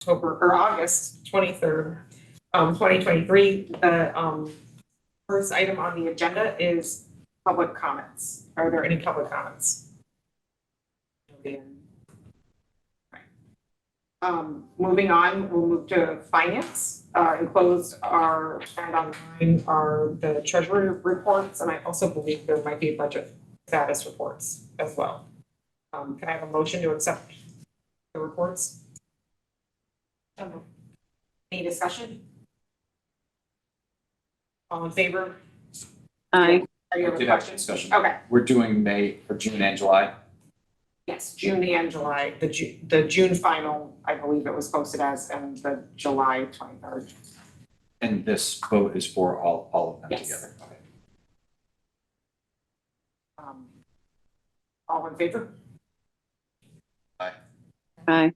October or August 23rd, 2023. The first item on the agenda is public comments. Are there any public comments? Moving on, we'll move to finance. Enclosed are, and online are the treasury reports, and I also believe there might be budget status reports as well. Can I have a motion to accept the reports? Any discussion? All in favor? Aye. Are you We have a did have question? discussion. Okay, We're doing May or June and July. yes, June and July. The June final, I believe it was posted as, and the July 23rd. And this vote is for all of them Yes. together. Okay. All in favor? Aye.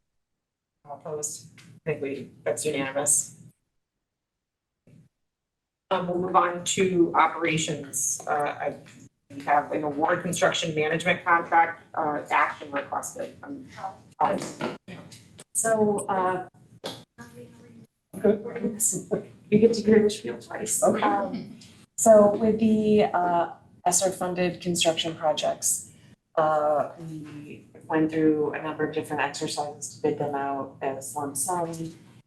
All opposed? I think that's unanimous. We'll move on to operations. We have an award construction management contract, action requested. So, you get to hear the spiel twice. So with the ESSER funded construction projects, we went through a number of different exercises to bid them out as lump sum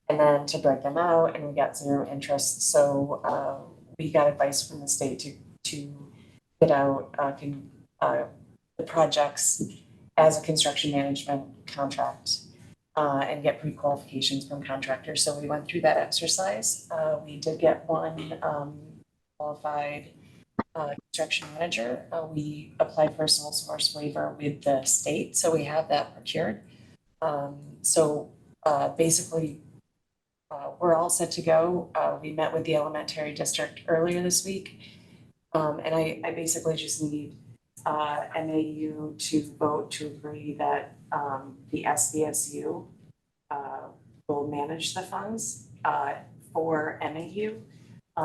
and then to break them out, and we got zero interest. So we got advice from the state to bid out the projects as a construction management contract and get pre-qualifications from contractors. So we went through that exercise. We did get one qualified construction manager. We applied for a sole source waiver with the state, so we have that procured. Basically, we're all set to go. We met with the elementary district earlier this week. And I basically just need MAU to vote to agree that the SBSU will manage the funds for MAU.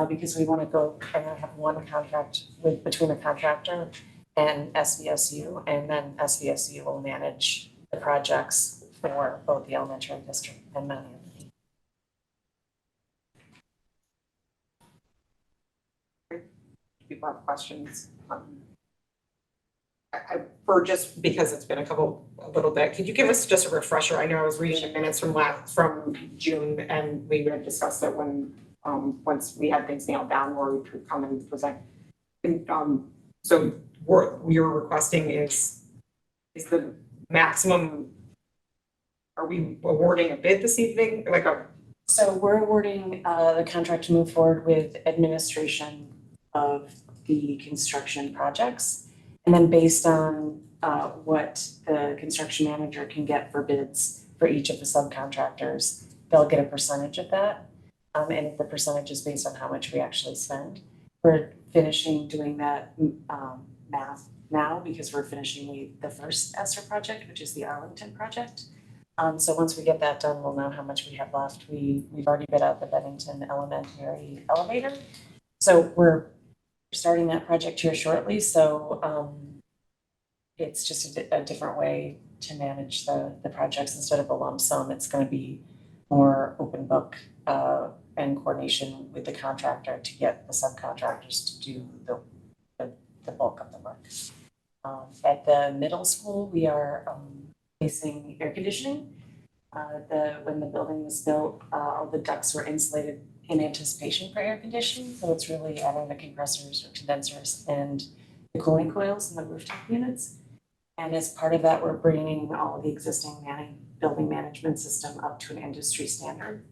Because we want to go and have one contract between the contractor and SBSU, and then SBSU will manage the projects for both the elementary district and Mount Anthony. People have questions. For just because it's been a little bit, could you give us just a refresher? I know I was reading the minutes from June, and we had discussed it when once we had things nailed down where we could come and present. And so what you're requesting is the maximum, are we awarding a bid this evening? So we're awarding the contract to move forward with administration of the construction projects. And then based on what the construction manager can get for bids for each of the subcontractors, they'll get a percentage of that. And the percentage is based on how much we actually spend. We're finishing doing that math now because we're finishing the first ESSER project, which is the Arlington project. So once we get that done, we'll know how much we have left. We've already bid out the Bennington Elementary elevator. So we're starting that project here shortly. So it's just a different way to manage the projects. Instead of a lump sum, it's going to be more open book and coordination with the contractor to get the subcontractors to do the bulk of the work. At the middle school, we are placing air conditioning. When the building was built, all the ducts were insulated in anticipation for air conditioning. So it's really adding the compressors or condensers and the cooling coils in the rooftop units. And as part of that, we're bringing all of the existing building management system up to an industry standard.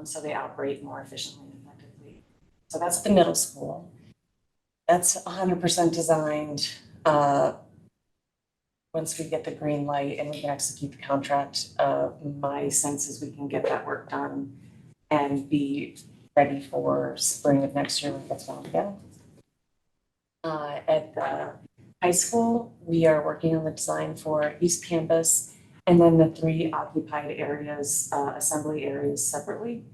So they operate more efficiently and effectively. So that's the middle school. That's 100% designed. Once we get the green light and we can execute the contract, my sense is we can get that work done and be ready for spring of next year when it gets going again. At the high school, we are working on the design for East Campus and then the 3 occupied areas, assembly areas separately.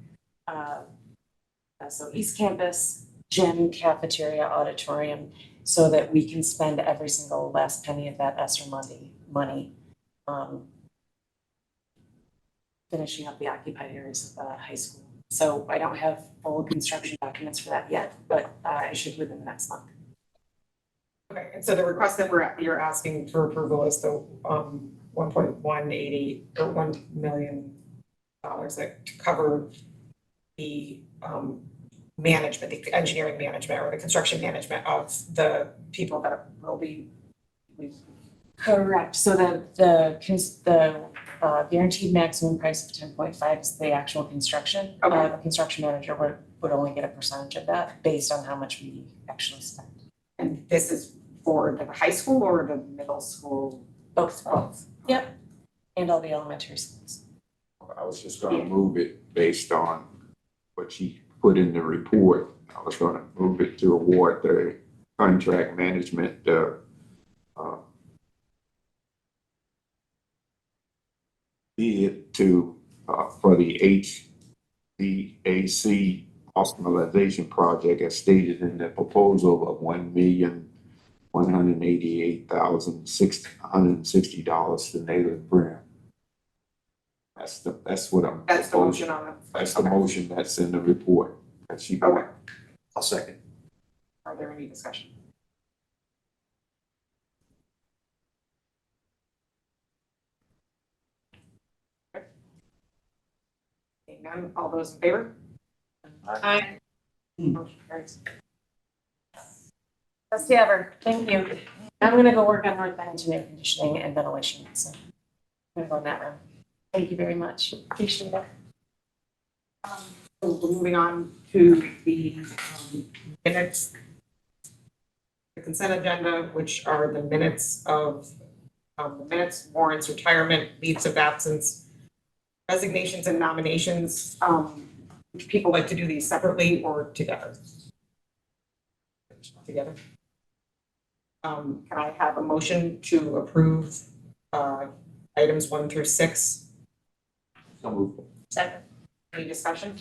So East Campus, gym, cafeteria, auditorium, so that we can spend every single last penny of that ESSER money finishing up the occupied areas of the high school. So I don't have full construction documents for that yet, but I should within the next month. Okay, and so the request that you're asking for approval is the 1.180 or $1 million that to cover the management, the engineering management or the construction management of the people that will be. Correct. So the guaranteed maximum price of 10.5 is the actual construction. Okay. The construction manager would only get a percentage of that based on how much we actually spent. And this is for the high school or the middle school? Both. Yep. And all the elementary schools. I was just gonna move it based on what she put in the report. I was gonna move it to award the contract management, bid to, for the HVAC optimization project as stated in the proposal of $1,188,660 to Nayland Brim. That's what I'm. That's the motion on the. That's the motion that's in the report that she got. Okay. I'll second. Are there any discussion? Seeing none, all those in favor? Aye. Motion carries. Best ever. Thank you. I'm gonna go work on North Bennington air conditioning and ventilation, so I'm gonna go on that round. Thank you very much. Appreciate it. So we're moving on to the minutes. The consent agenda, which are the minutes of the minutes, warrants, retirement, leaves of absence, resignations and nominations. Would people like to do these separately or together? Together. Can I have a motion to approve items 1 through 6? So moved. Second. Any discussion?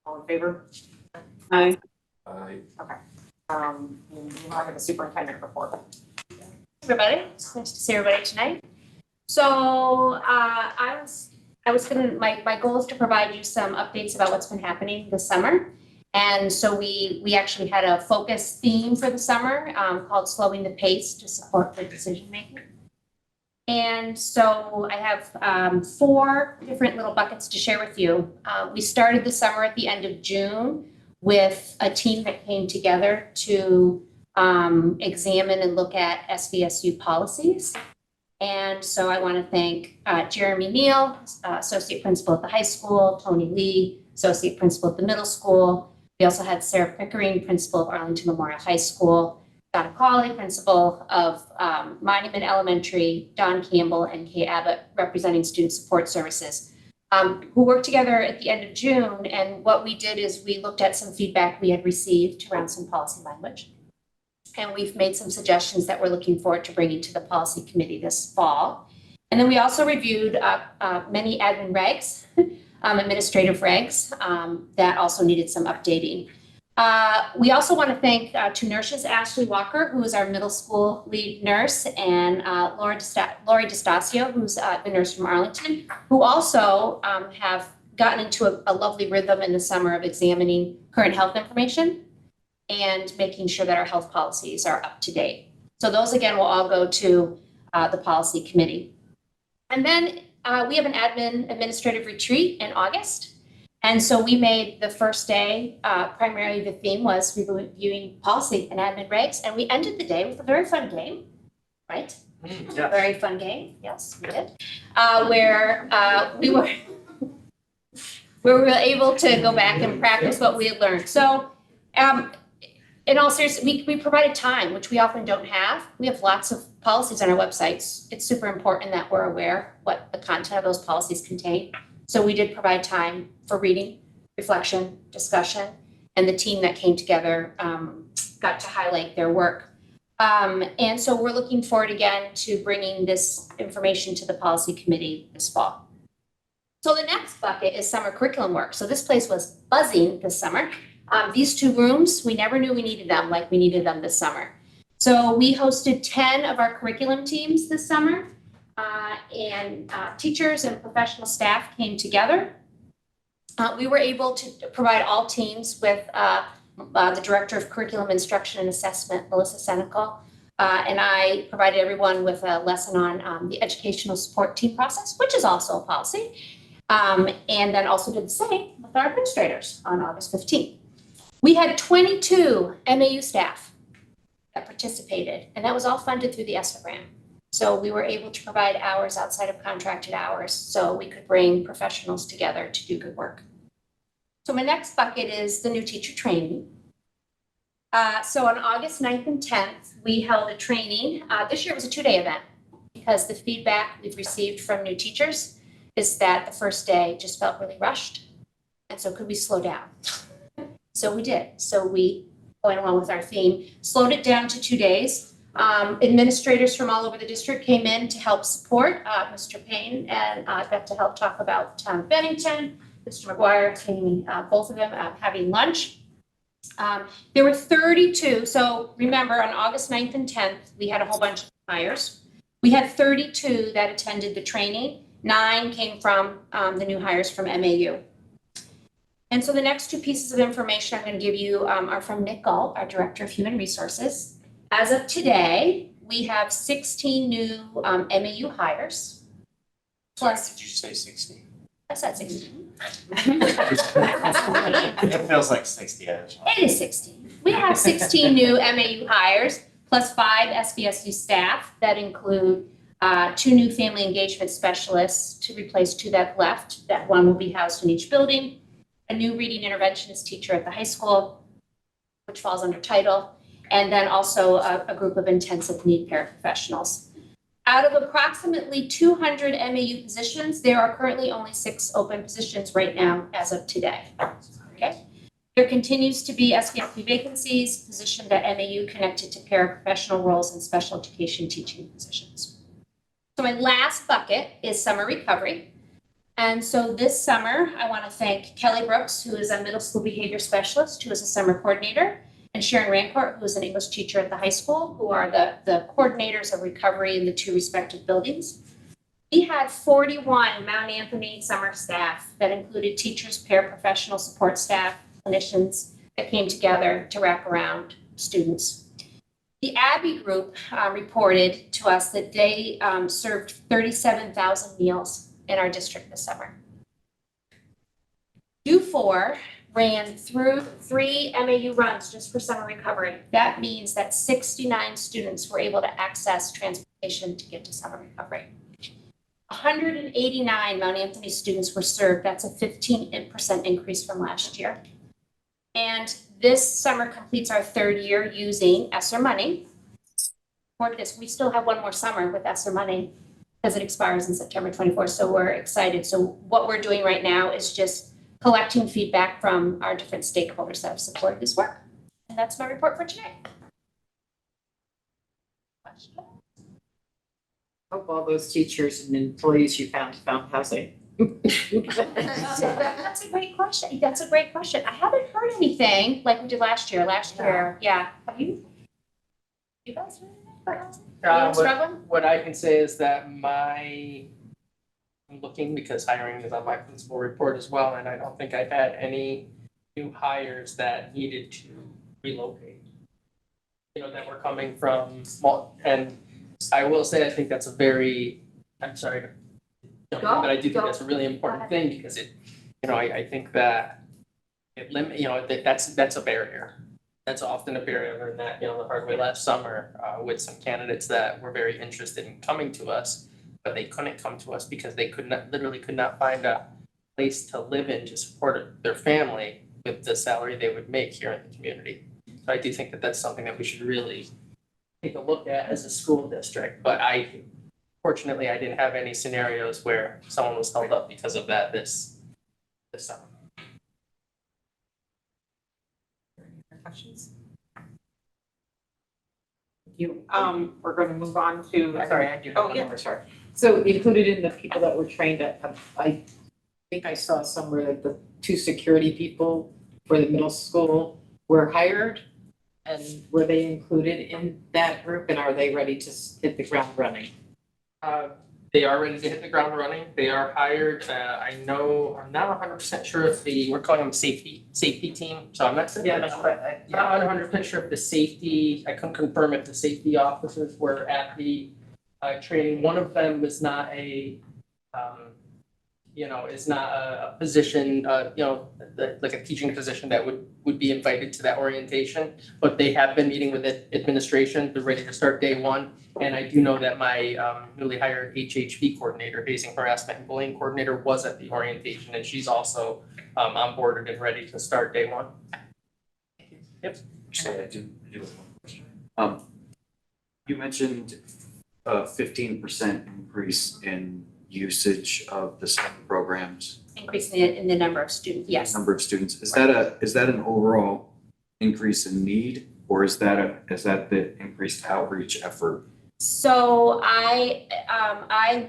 All in favor? Aye. We'll have the superintendent report. Everybody, it's nice to see everybody tonight. So I was gonna, my goal is to provide you some updates about what's been happening this summer. And so we actually had a focus theme for the summer called Slowing the Pace to support the decision making. And so I have 4 different little buckets to share with you. We started the summer at the end of June with a team that came together to examine and look at SVSU policies. And so I want to thank Jeremy Neal, Associate Principal at the high school, Tony Lee, Associate Principal at the middle school. We also had Sarah Pickering, Principal of Arlington Memorial High School, Donna Cawley, Principal of Monument Elementary, Don Campbell, and Kay Abbott, representing Student Support Services, who worked together at the end of June. And what we did is we looked at some feedback we had received around some policy language. And we've made some suggestions that we're looking forward to bringing to the policy committee this fall. And then we also reviewed many admin regs, administrative regs that also needed some updating. We also want to thank 2 nurses, Ashley Walker, who is our middle school lead nurse, and Lori DeStasio, who's the nurse from Arlington, who also have gotten into a lovely rhythm in the summer of examining current health information and making sure that our health policies are up to date. So those, again, will all go to the policy committee. And then we have an administrative retreat in August. And so we made the first day, primarily the theme was reviewing policy and admin regs. And we ended the day with a very fun game, right? Yeah. Very fun game, yes, we did. Where we were able to go back and practice what we had learned. So in all seriousness, we provided time, which we often don't have. We have lots of policies on our websites. It's super important that we're aware what the content of those policies contain. So we did provide time for reading, reflection, discussion, and the team that came together got to highlight their work. And so we're looking forward again to bringing this information to the policy committee this fall. So the next bucket is summer curriculum work. So this place was buzzing this summer. These 2 rooms, we never knew we needed them like we needed them this summer. So we hosted 10 of our curriculum teams this summer. and teachers and professional staff came together. We were able to provide all teams with the Director of Curriculum Instruction and Assessment, Melissa Senecal, and I provided everyone with a lesson on the educational support team process, which is also a policy, and then also did the same with our administrators on August 15th. We had 22 MAU staff that participated, and that was all funded through the ESSER grant. So we were able to provide hours outside of contracted hours, so we could bring professionals together to do good work. So my next bucket is the new teacher training. So on August 9th and 10th, we held a training. This year it was a 2-day event because the feedback we've received from new teachers is that the first day just felt really rushed. And so could we slow down? So we did. So we, going along with our theme, slowed it down to 2 days. Administrators from all over the district came in to help support, Mr. Payne and got to help talk about the town of Bennington. Mr. McGuire came, both of them having lunch. There were 32, so remember on August 9th and 10th, we had a whole bunch of hires. We had 32 that attended the training. 9 came from the new hires from MAU. And so the next 2 pieces of information I'm going to give you are from Nick Galt, our Director of Human Resources. As of today, we have 16 new MAU hires. Plus, Did you say 60? I said 16. It feels like 60. It is 16. We have 16 new MAU hires, plus 5 SVSU staff that include 2 new family engagement specialists to replace 2 that left. That 1 will be housed in each building. A new reading interventionist teacher at the high school, which falls under title, and then also a group of intensive need paraprofessionals. Out of approximately 200 MAU positions, there are currently only 6 open positions right now as of today. Okay. There continues to be SVSU vacancies positioned at MAU connected to paraprofessional roles and special education teaching positions. So my last bucket is summer recovery. And so this summer, I want to thank Kelly Brooks, who is a middle school behavior specialist, who is a summer coordinator, and Sharon Rancourt, who is an English teacher at the high school, who are the coordinators of recovery in the 2 respective buildings. We had 41 Mount Anthony summer staff that included teachers, paraprofessional support staff, clinicians that came together to wrap around students. The Abbey group reported to us that they served 37,000 meals in our district this summer. U4 ran through 3 MAU runs just for summer recovery. That means that 69 students were able to access transportation to get to summer recovery. 189 Mount Anthony students were served. That's a 15% increase from last year. And this summer completes our 3rd year using ESSER money. For this, we still have 1 more summer with ESSER money because it expires in September 24th. So we're excited. So what we're doing right now is just collecting feedback from our different stakeholders that have supported this work. And that's my report for today. Hope all those teachers and employees you found housing. That's a great question. That's a great question. I haven't heard anything like we did last year. Yeah. Have you? You guys heard anything about housing? Anyone struggling? What I can say is that I'm looking because hiring is on my principal report as well, and I don't think I've had any new hires that needed to relocate. That were coming from small, and I will say I think that's I'm sorry to jump in, but I do think that's a really important thing because I think that that's a barrier. That's often a barrier. I learned that, the hard way last summer with some candidates that were very interested in coming to us, but they couldn't come to us because they literally could not find a place to live in to support their family with the salary they would make here in the community. So I do think that that's something that we should really take a look at as a school district. But fortunately, I didn't have any scenarios where someone was held up because of that this summer. Questions? We're going to move on to. Sorry, I do have Oh, one yeah, more. sure. So included in the people that were trained I think I saw somewhere that the 2 security people for the middle school were hired. And were they included in that group and are they ready to hit the ground running? They are ready to hit the ground running. They are hired. I know, I'm not 100% sure if we're calling them safety team. So I'm not. Yeah, that's right. Not 100% sure if the safety, I couldn't confirm if the safety officers were at the training. One of them was not a, is not a position, like a teaching position that would be invited to that orientation. But they have been meeting with administration. They're ready to start day one. And I do know that my newly hired HHP coordinator, hazing, harassment, and bullying coordinator, was at the orientation, and she's also onboarded and ready to start day one. Actually, I do have one question. You mentioned a 15% increase in usage of the summer programs, Increase in the number of students, yes. number of students. Is that an overall increase in need, or is that the increased outreach effort? So I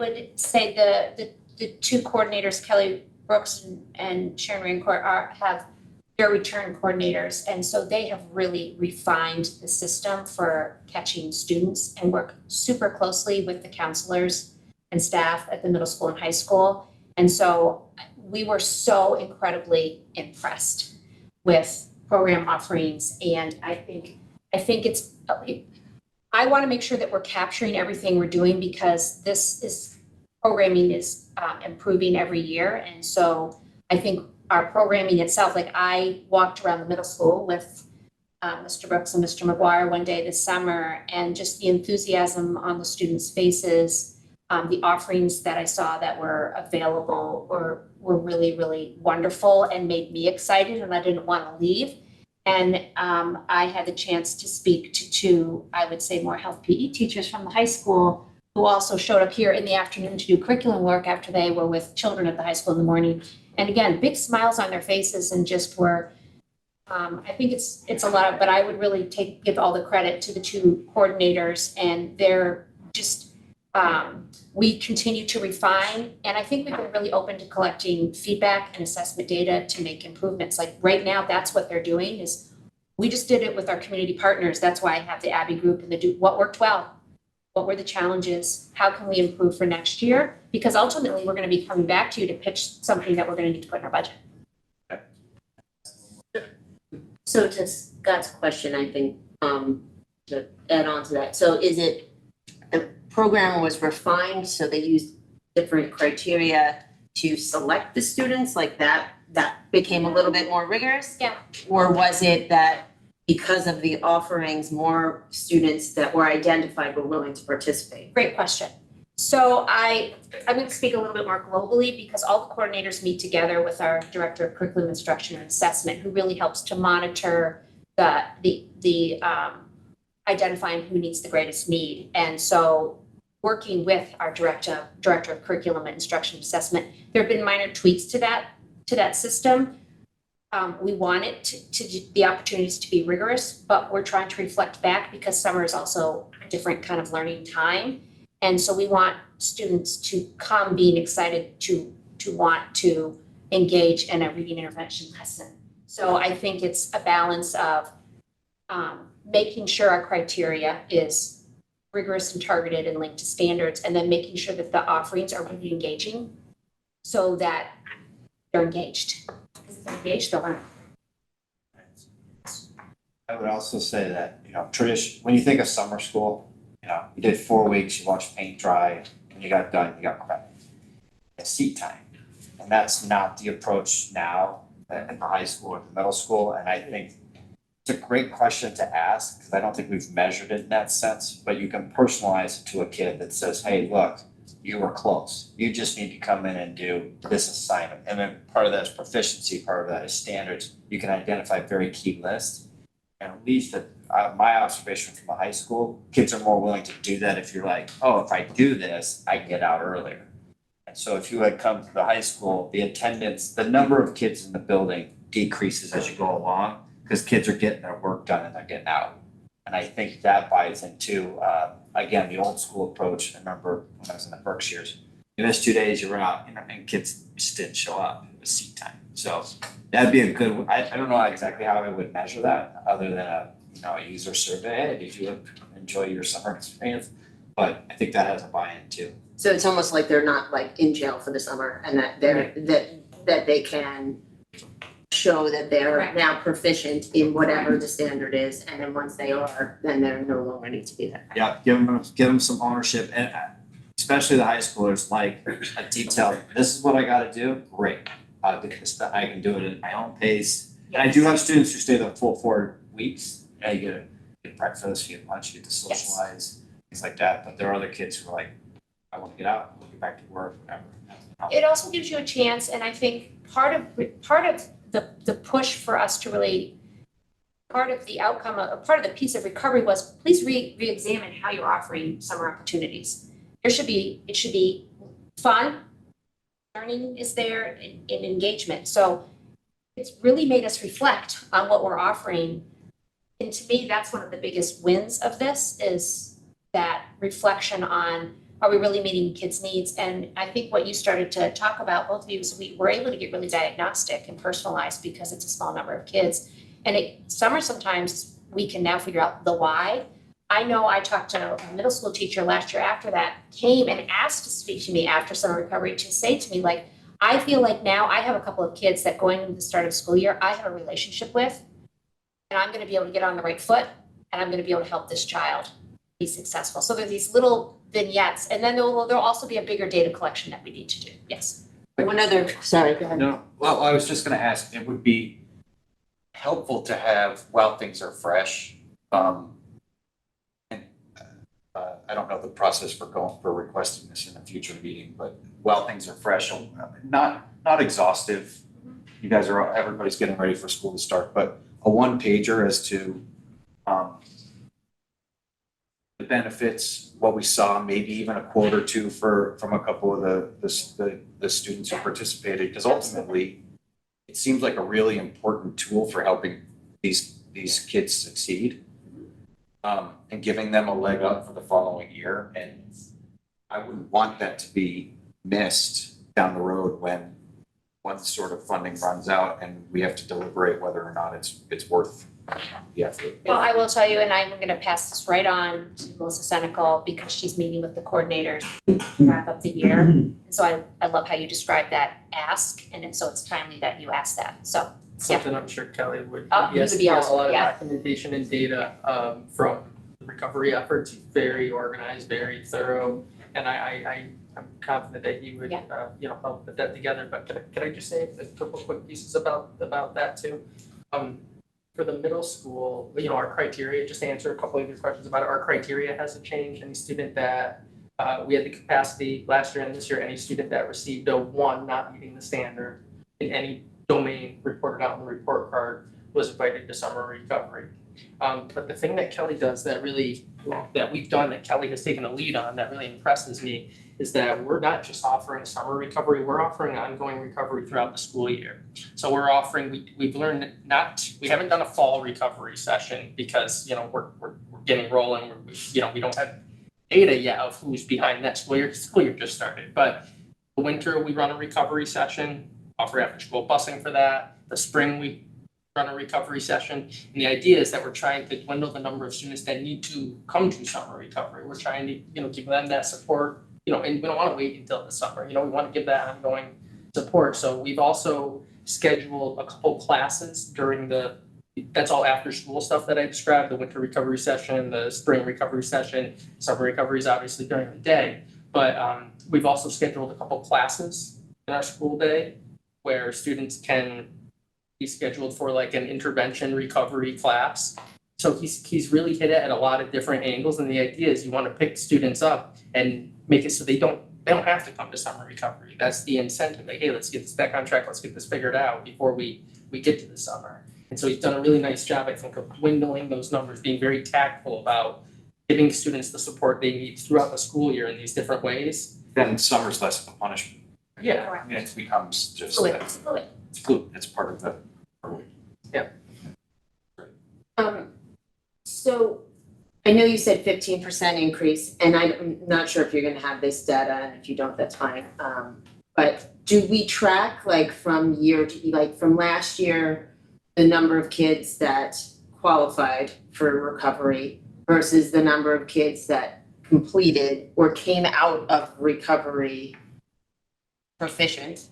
would say the two coordinators, Kelly Brooks and Sharon Raincourt they're return coordinators. And so they have really refined the system for catching students and work super closely with the counselors and staff at the middle school and high school. And so we were so incredibly impressed with program offerings. And I think I want to make sure that we're capturing everything we're doing, because programming is improving every year. And so I think our programming itself, like I walked around the middle school with Mr. Brooks and Mr. McGuire one day this summer, and just the enthusiasm on the students' faces, the offerings that I saw that were available were really, really wonderful and made me excited, and I didn't want to leave. And I had the chance to speak to two, I would say, more health PE teachers from the high school, who also showed up here in the afternoon to do curriculum work after they were with children at the high school in the morning. And again, big smiles on their faces, and just were, I think it's a lot, but I would really give all the credit to the two coordinators, and they're just, we continue to refine. And I think we've been really open to collecting feedback and assessment data to make improvements. Like right now, that's what they're doing. Is we just did it with our community partners. That's why I have the Abby group and what worked well. What were the challenges? How can we improve for next year? Because ultimately, we're going to be coming back to you to pitch something that we're going to need to put in our budget. So to Scott's question, I think, to add on to that, so is it, the program was refined, so they used different criteria to select the students, like that became a little bit more rigorous? Yeah. Or was it that because of the offerings, more students that were identified were willing to participate? Great question. So I'm going to speak a little bit more globally, because all the coordinators meet together with our Director of Curriculum Instruction and Assessment, who really helps to monitor the identifying who needs the greatest need. And so working with our Director of Curriculum and Instruction and Assessment, there have been minor tweaks to that system. We want it to the opportunities to be rigorous, but we're trying to reflect back, because summer is also a different kind of learning time. And so we want students to come being excited to want to engage in a reading intervention lesson. So I think it's a balance of making sure our criteria is rigorous and targeted and linked to standards, and then making sure that the offerings are really engaging so that they're engaged. Because if they're engaged, they'll learn. I would also say that, when you think of summer school, you did 4 weeks, you watched paint dry, and you got done, you got credit. It's seat time. And that's not the approach now in the high school or the middle school. And I think it's a great question to ask, because I don't think we've measured it in that sense, but you can personalize it to a kid that says, hey, look, you were close. You just need to come in and do this assignment. And then part of that is proficiency, part of that is standards. You can identify very key lists. And at least my observation from the high school, kids are more willing to do that if you're like, oh, if I do this, I can get out earlier. And so if you had come to the high school, the attendance, the number of kids in the building decreases as you go along, because kids are getting their work done and they're getting out. And I think that buys into, again, the old school approach. I remember when I was in the Berkshires, you missed 2 days, you were out, and kids just didn't show up. It was seat time. So that'd be a good, I don't know exactly how I would measure that, other than a user survey. Hey, did you enjoy your summer experience? But I think that has a buy-in too. So it's almost like they're not like in jail for the summer and that that they can show that they're Correct. now proficient in whatever the standard is, and then once they are, then they're no longer need to be there. Yeah, give them some ownership, and especially the high schoolers, like a detailed, this is what I gotta do, great. Because I can do it at my own pace. And I do have students who stay the full 4 weeks, and you get breakfast, you get lunch, you get to socialize, things like that, but there are other kids who are like, I wanna get out, I wanna get back to work, whatever. It also gives you a chance, and I think part of the push for us to really, part of the outcome, part of the piece of recovery was, please re-examine how you're offering summer opportunities. It should be fun, learning is there, and engagement, so it's really made us reflect on what we're offering. And to me, that's one of the biggest wins of this, is that reflection on, are we really meeting kids' needs? And I think what you started to talk about, both of you, is we were able to get really diagnostic and personalized because it's a small number of kids. And summer, sometimes we can now figure out the why. I know I talked to a middle school teacher last year after that, came and asked to speak to me after summer recovery to say to me, like, I feel like now I have a couple of kids that going into the start of school year, I have a relationship with, and I'm gonna be able to get on the right foot, and I'm gonna be able to help this child be successful. So there are these little vignettes, and then there'll also be a bigger data collection that we need to do. Yes. One other, sorry, go ahead. No, well, I was just gonna ask, it would be helpful to have, while things are fresh, and I don't know the process for requesting this in a future meeting, but while things are fresh, not exhaustive. You guys everybody's getting ready for school to start, but a one pager as to the benefits, what we saw, maybe even a quote or two from a couple of the students who participated, because ultimately it seems like a really important tool for helping these kids succeed, and giving them a leg up for the following year. And I wouldn't want that to be missed down the road when one sort of funding runs out and we have to deliberate whether or not it's worth the effort. Well, I will tell you, and I'm gonna pass this right on to Melissa Senecal because she's meeting with the coordinators to wrap up the year. So I love how you describe that ask, and so it's timely that you ask that. So Something I'm sure Kelly would, Oh, he yes, would be a awesome, lot of yeah. documentation and data from the recovery efforts, very organized, very thorough. And I'm confident that he would, help put that together, but can I just say a couple quick pieces about that too? For the middle school, our criteria, just to answer a couple of your questions about it, our criteria hasn't changed. Any student that, we had the capacity last year and this year, any student that received a 1 not meeting the standard in any domain reported out on the report card was invited to summer recovery. But the thing that Kelly does that we've done, that Kelly has taken the lead on, that really impresses me, is that we're not just offering summer recovery, we're offering ongoing recovery throughout the school year. So we're offering, we've learned we haven't done a fall recovery session because, we're getting rolling, we don't have data yet of who's behind that school year just started. But the winter, we run a recovery session, offer after school busing for that. The spring, we run a recovery session. And the idea is that we're trying to dwindle the number of students that need to come to summer recovery. We're trying to, give them that support, and we don't want to wait until the summer. We want to give that ongoing support. So we've also scheduled a couple classes that's all after school stuff that I described, the winter recovery session, the spring recovery session, summer recovery is obviously during the day. But we've also scheduled a couple classes in our school day where students can be scheduled for like an intervention recovery class. So he's really hit it at a lot of different angles, and the idea is you want to pick students up and make it so they don't have to come to summer recovery. That's the incentive, like, hey, let's get this back on track, let's get this figured out before we get to the summer. And so he's done a really nice job, I think, of dwindling those numbers, being very tactful about giving students the support they need throughout the school year in these different ways. Then summer's less of a punishment. Yeah. I mean, it becomes just, fluid. it's fluid, it's part of the. So I know you said 15% increase, and I'm not sure if you're gonna have this data, and if you don't, that's fine. But do we track like from last year, the number of kids that qualified for recovery versus the number of kids that completed or came out of recovery proficient.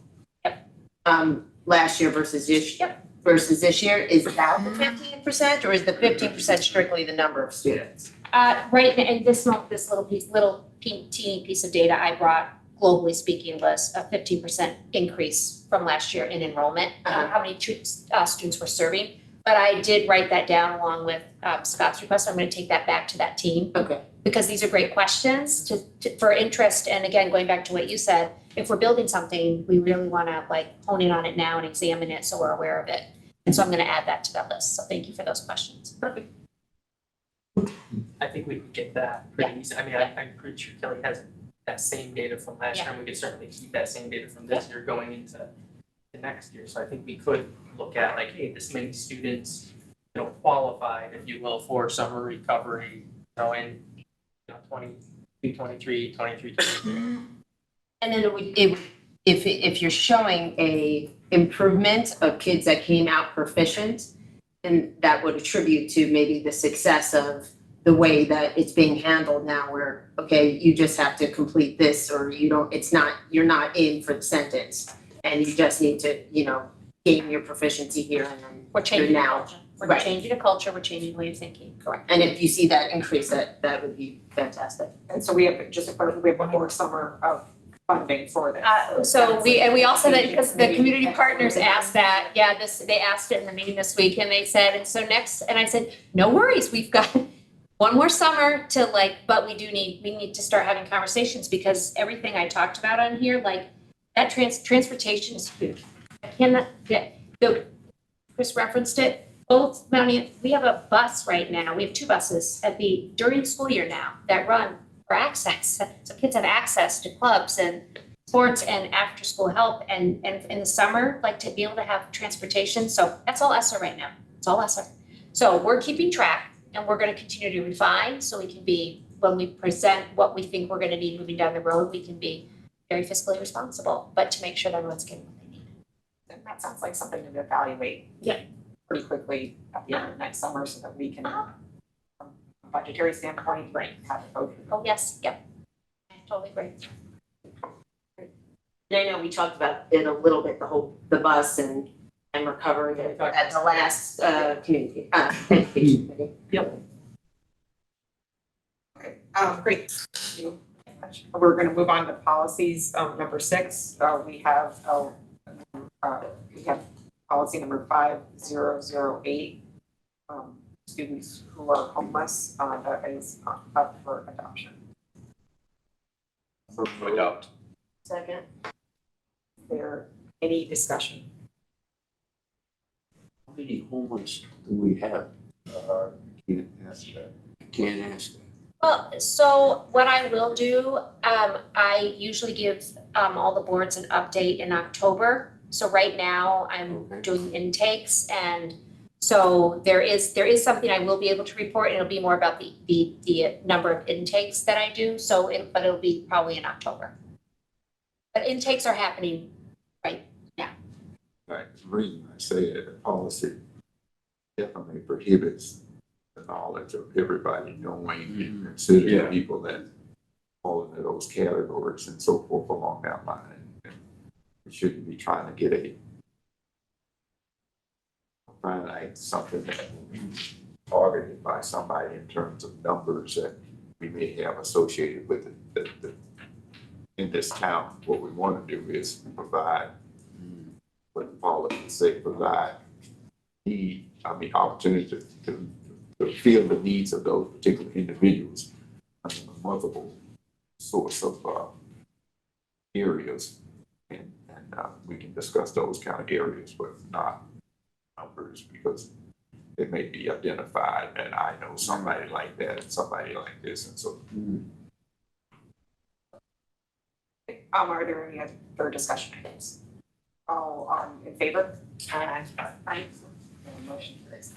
Last year versus this year, is that the 15%, or is the 15% strictly the number of students? Right, and this little teeny piece of data I brought, globally speaking, was a 15% increase from last year in enrollment, how many students we're serving. But I did write that down along with Scott's request. I'm gonna take that back to that team. Okay. Because these are great questions for interest, and again, going back to what you said, if we're building something, we really wanna like hone in on it now and examine it so we're aware of it. And so I'm gonna add that to that list, so thank you for those questions. Perfect. I think we can get that pretty easy. I mean, I'm pretty sure Kelly has that same data from last year, and we could certainly keep that same data from this year going into the next year. So I think we could look at like, hey, this many students, qualified, if you will, for summer recovery, in 22, 23, 23, 24. And then if you're showing a improvement of kids that came out proficient, then that would attribute to maybe the success of the way that it's being handled now, where, okay, you just have to complete this, or you're not in for the sentence, and you just need to, gain your proficiency here, and then We're changing the now- culture. We're right. changing the culture, we're changing the way of thinking. Correct. And if you see that increase, that would be fantastic. And so we have, just to clarify, we have one more summer of funding for this. So we also, because the community partners asked that, they asked it in the meeting this week, and they said, and I said, no worries, we've got one more summer to but we need to start having conversations, because everything I talked about on here, that transportation is huge. I cannot get, Chris referenced it, both, Melanie, we have a bus right now, we have 2 buses during the school year now that run for access. So kids have access to clubs and sports and after-school help, and in the summer, to be able to have transportation, so that's all ESSER right now, it's all ESSER. So we're keeping track, and we're gonna continue to refine, so we can be, when we present what we think we're gonna need moving down the road, we can be very fiscally responsible, but to make sure that everyone's getting what they need. And that sounds like something to evaluate. Yeah. Pretty quickly at the end of next summer, so that we can, from a budgetary standpoint, have it go through. Oh, yes, yep, I totally agree. And I know we talked about it a little bit, the bus and recovering it at the last community, education committee. Okay, great. We're gonna move on to policies, number 6, we have policy number 5008, students who are homeless, that is up for adoption. To adopt. Second. Is there any discussion? How many homeless do we have? Can't ask that. Can't ask that. Well, so what I will do, I usually give all the boards an update in October. So right now, I'm Okay. doing intakes, and so there is something I will be able to report, and it'll be more about the number of intakes that I do, but it'll be probably in October. But intakes are happening right now. Right, the reason I say that, the policy definitely prohibits the knowledge of everybody knowing and considering Yeah. people that fall into those categories and so forth along that line. And we shouldn't be trying to get something that will be targeted by somebody in terms of numbers that we may have associated with it. In this town, what we want to do is provide what the policies say, provide opportunity to fill the needs of those particular individuals under multiple source of areas. And we can discuss those kind of areas, but not numbers, because it may be identified, and I know somebody like that and somebody like this, and so. Are there any other discussion items? All in favor? Aye. Motion carries.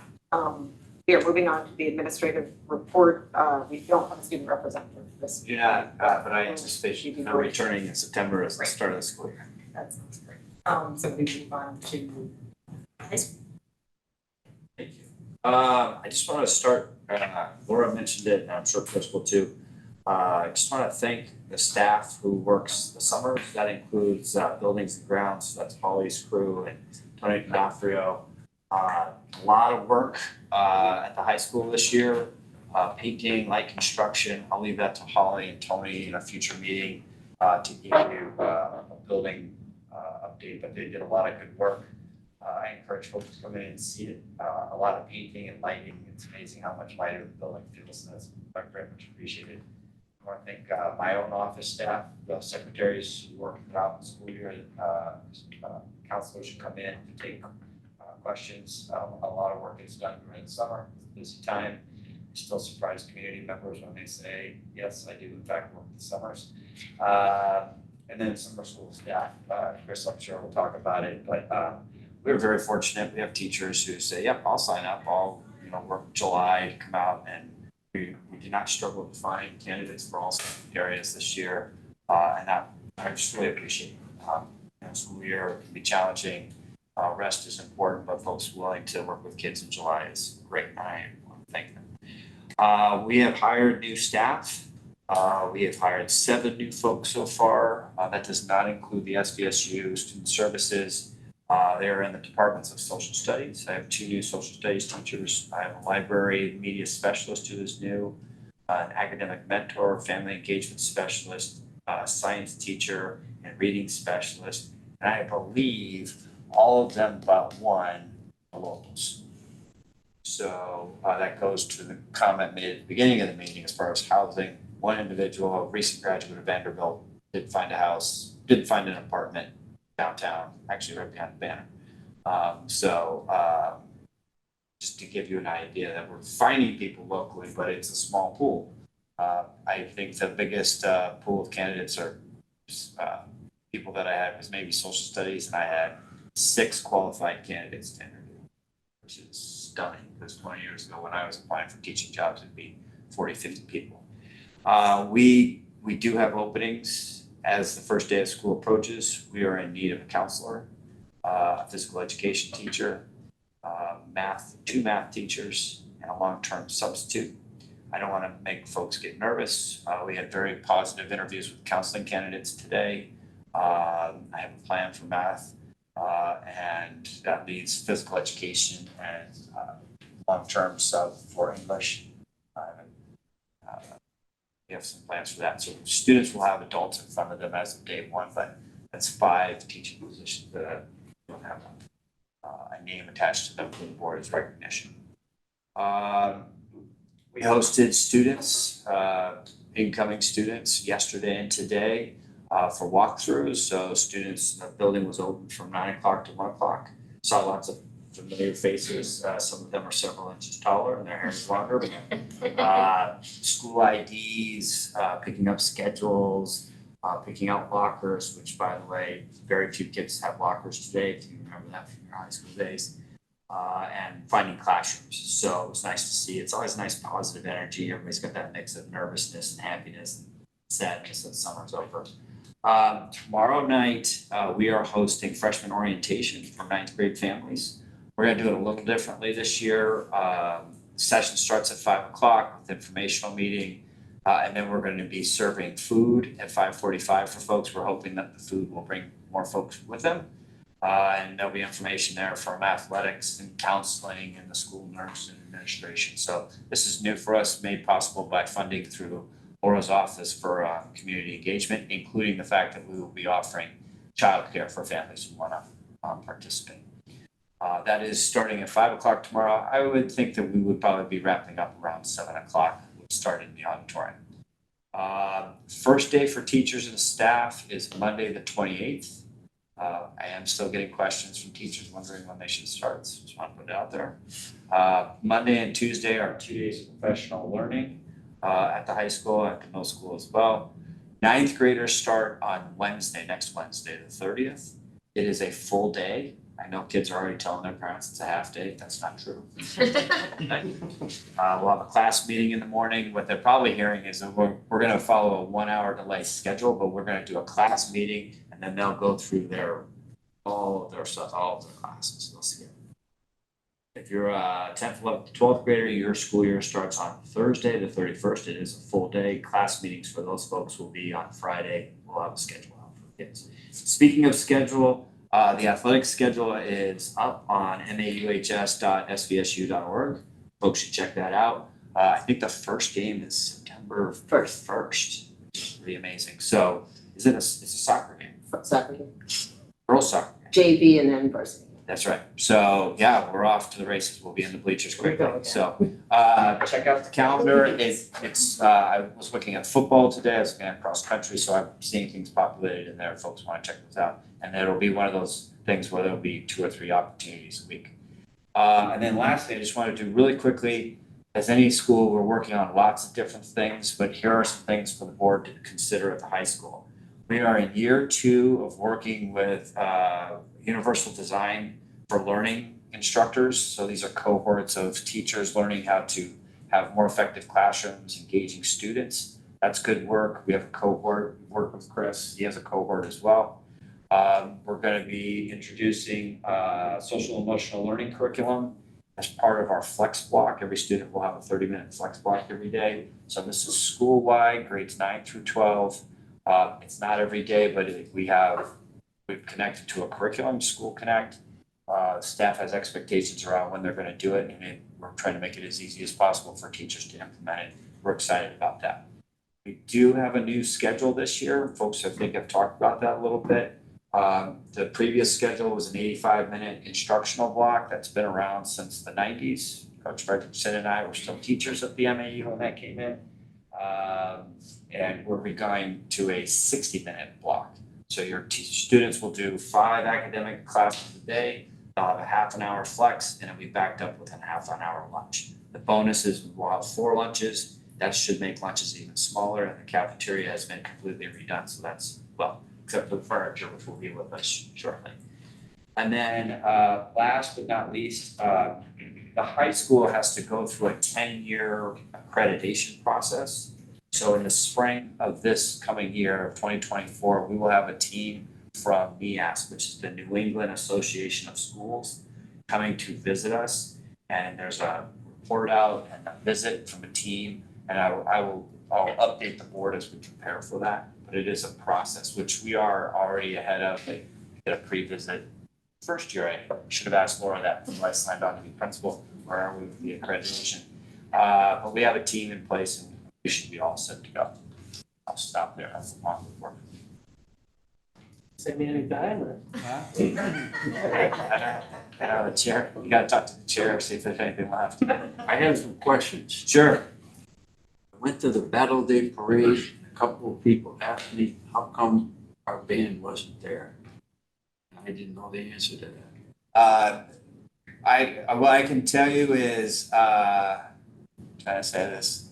We are moving on to the administrative report. We don't have a student representative this. Yeah, but I anticipate her returning in September as the start of the school year. That sounds great. So we move on to Thank you. I just want to start, Laura mentioned it, and I'm sure Chris will too. I just want to thank the staff who works the summers. That includes buildings and grounds, so that's Holly's crew and Tony D'Onofrio. A lot of work at the high school this year, painting, light construction. I'll leave that to Holly and Tony in a future meeting to give you a building update, but they did a lot of good work. I encourage folks to come in and see it. A lot of painting and lighting. It's amazing how much lighter the building feels, and that's very much appreciated. I want to thank my own office staff, the secretaries who work throughout the school year, counselors who come in to take questions. A lot of work is done during the summer. It's a busy time. I still surprise community members when they say, yes, I do in fact work the summers. And then summer school staff, Chris, I'm sure will talk about it, but we're very fortunate. We have teachers who say, yep, I'll sign up. I'll work July to come out, and we do not struggle to find candidates for all areas this year. And that I just really appreciate. School year can be challenging. Rest is important, but folks willing to work with kids in July is great. I want to thank them. We have hired new staff. We have hired 7 new folks so far. That does not include the SVSU student services. They're in the departments of social studies. I have 2 new social studies teachers. I have a library media specialist who is new, an academic mentor, family engagement specialist, a science teacher, and reading specialist. And I believe all of them but one are locals. So that goes to the comment made at the beginning of the meeting as far as housing. One individual, a recent graduate of Vanderbilt, didn't find an apartment downtown, actually right behind the banner. Just to give you an idea that we're finding people locally, but it's a small pool. I think the biggest pool of candidates are people that I had was maybe social studies, and I had 6 qualified candidates to interview, which is stunning, because 20 years ago when I was applying for teaching jobs, it'd be 40, 50 people. We do have openings as the first day of school approaches. We are in need of a counselor, a physical education teacher, 2 math teachers, and a long-term substitute. I don't want to make folks get nervous. We had very positive interviews with counseling candidates today. I have a plan for math, and that leads physical education and long-term sub for English. We have some plans for that. So students will have adults in front of them as of day 1, but that's 5 teaching positions that don't have a name attached to them for the board's recognition. We hosted students, incoming students yesterday and today for walkthroughs. So students, the building was open from 9 o'clock to 1 o'clock. Saw lots of familiar faces. Some of them are several inches taller and their hair is longer. School IDs, picking up schedules, picking out lockers, which by the way, very few kids have lockers today, if you remember that from your high school days, and finding classrooms. So it was nice to see. It's always nice positive energy. Everybody's got that mix of nervousness and happiness and sadness that summer's over. Tomorrow night, we are hosting freshman orientation for 9th grade families. We're gonna do it a little differently this year. Session starts at 5 o'clock with informational meeting. And then we're gonna be serving food at 5:45 for folks. We're hoping that the food will bring more folks with them. And there'll be information there from athletics and counseling and the school nurse and administration. So this is new for us, made possible by funding through Laura's office for community engagement, including the fact that we will be offering childcare for families who wanna participate. That is starting at 5 o'clock tomorrow. I would think that we would probably be wrapping up around 7 o'clock. We'll start in the auditorium. First day for teachers and staff is Monday, the 28th. I am still getting questions from teachers wondering when they should start, so just want to put it out there. Monday and Tuesday are 2 days of professional learning at the high school, at the middle school as well. 9th graders start on Wednesday, next Wednesday, the 30th. It is a full day. I know kids are already telling their parents it's a half day. That's not true. We'll have a class meeting in the morning. What they're probably hearing is that we're gonna follow a 1-hour delay schedule, but we're gonna do a class meeting and then they'll go through all of their classes. They'll see it. If you're a 10th, 11th, 12th grader, your school year starts on Thursday, the 31st. It is a full day. Class meetings for those folks will be on Friday. We'll have a schedule out for kids. Speaking of schedule, the athletic schedule is up on mauhs.svsu.org. Folks should check that out. I think the first game is September first. Pretty amazing. So it's a soccer game, Soccer game. girls soccer game. JV and then varsity. That's right. So yeah, we're off to the races. We'll be in the bleachers quickly. So check out the calendar. I was looking at football today. I was looking at cross country, so I'm seeing things populated in there. If folks want to check those out. And it'll be one of those things where there'll be 2 or 3 opportunities a week. And then lastly, I just wanted to really quickly, as any school, we're working on lots of different things, but here are some things for the board to consider at the high school. We are in year 2 of working with Universal Design for Learning instructors. So these are cohorts of teachers learning how to have more effective classrooms, engaging students. That's good work. We have a cohort, we work with Chris, he has a cohort as well. We're going to be introducing social emotional learning curriculum as part of our flex block. Every student will have a 30-minute flex block every day. So this is school-wide, grades 9 through 12. It's not every day, but we've connected to a curriculum, School Connect. Staff has expectations around when they're going to do it, and we're trying to make it as easy as possible for teachers to implement it. We're excited about that. We do have a new schedule this year. Folks, I think, have talked about that a little bit. The previous schedule was an 85-minute instructional block that's been around since the 90s. Coach Fredrickson and I were still teachers at the MAU when that came in. And we're going to a 60-minute block. So your students will do 5 academic classes a day. They'll have a half an hour flex, and it'll be backed up with a half an hour lunch. The bonus is we'll have 4 lunches. That should make lunches even smaller, and the cafeteria has been completely redone. So that's, well, except for the furniture, which will be with us shortly. And then last but not least, the high school has to go through a 10-year accreditation process. So in the spring of this coming year of 2024, we will have a team from NEAS, which is the New England Association of Schools, coming to visit us. And there's a report out and a visit from a team, and I'll update the board as we prepare for that. But it is a process, which we are already ahead of. They did a pre-visit first year. I should have asked Laura that before I signed on to be principal. Where are we with the accreditation? But we have a team in place, and we should be all set to go. I'll stop there. That's a long report. Save me any time or? I know the chair. You gotta talk to the chair, see if there's anything left. I have some questions. Sure. I went to the Battle Day Parade, a couple of people asked me, how come our band wasn't there? I didn't know the answer to that. What I can tell you is, trying to say this,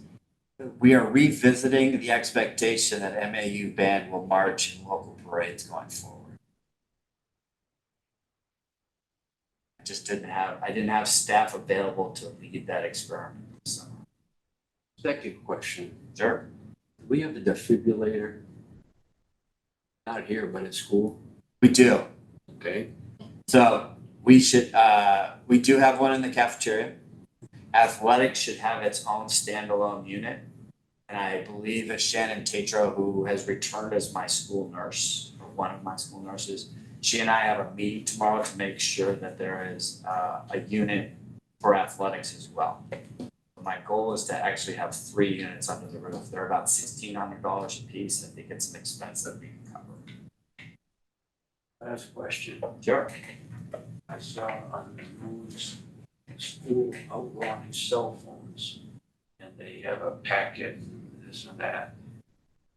we are revisiting the expectation that MAU band will march in local parades going forward. I didn't have staff available to lead that experiment, so. Second question, Sure. do we have the defibrillator? Not here, but at school, We do. okay? So we do have one in the cafeteria. Athletics should have its own standalone unit. And I believe that Shannon Tatro, who has returned as my school nurse, or one of my school nurses, she and I have a meeting tomorrow to make sure that there is a unit for athletics as well. My goal is to actually have 3 units under the roof. They're about $1,600 a piece. I think it's an expense that we can cover. Last question, Sure. I saw on the news, school outlawing cell phones, and they have a packet and this and that.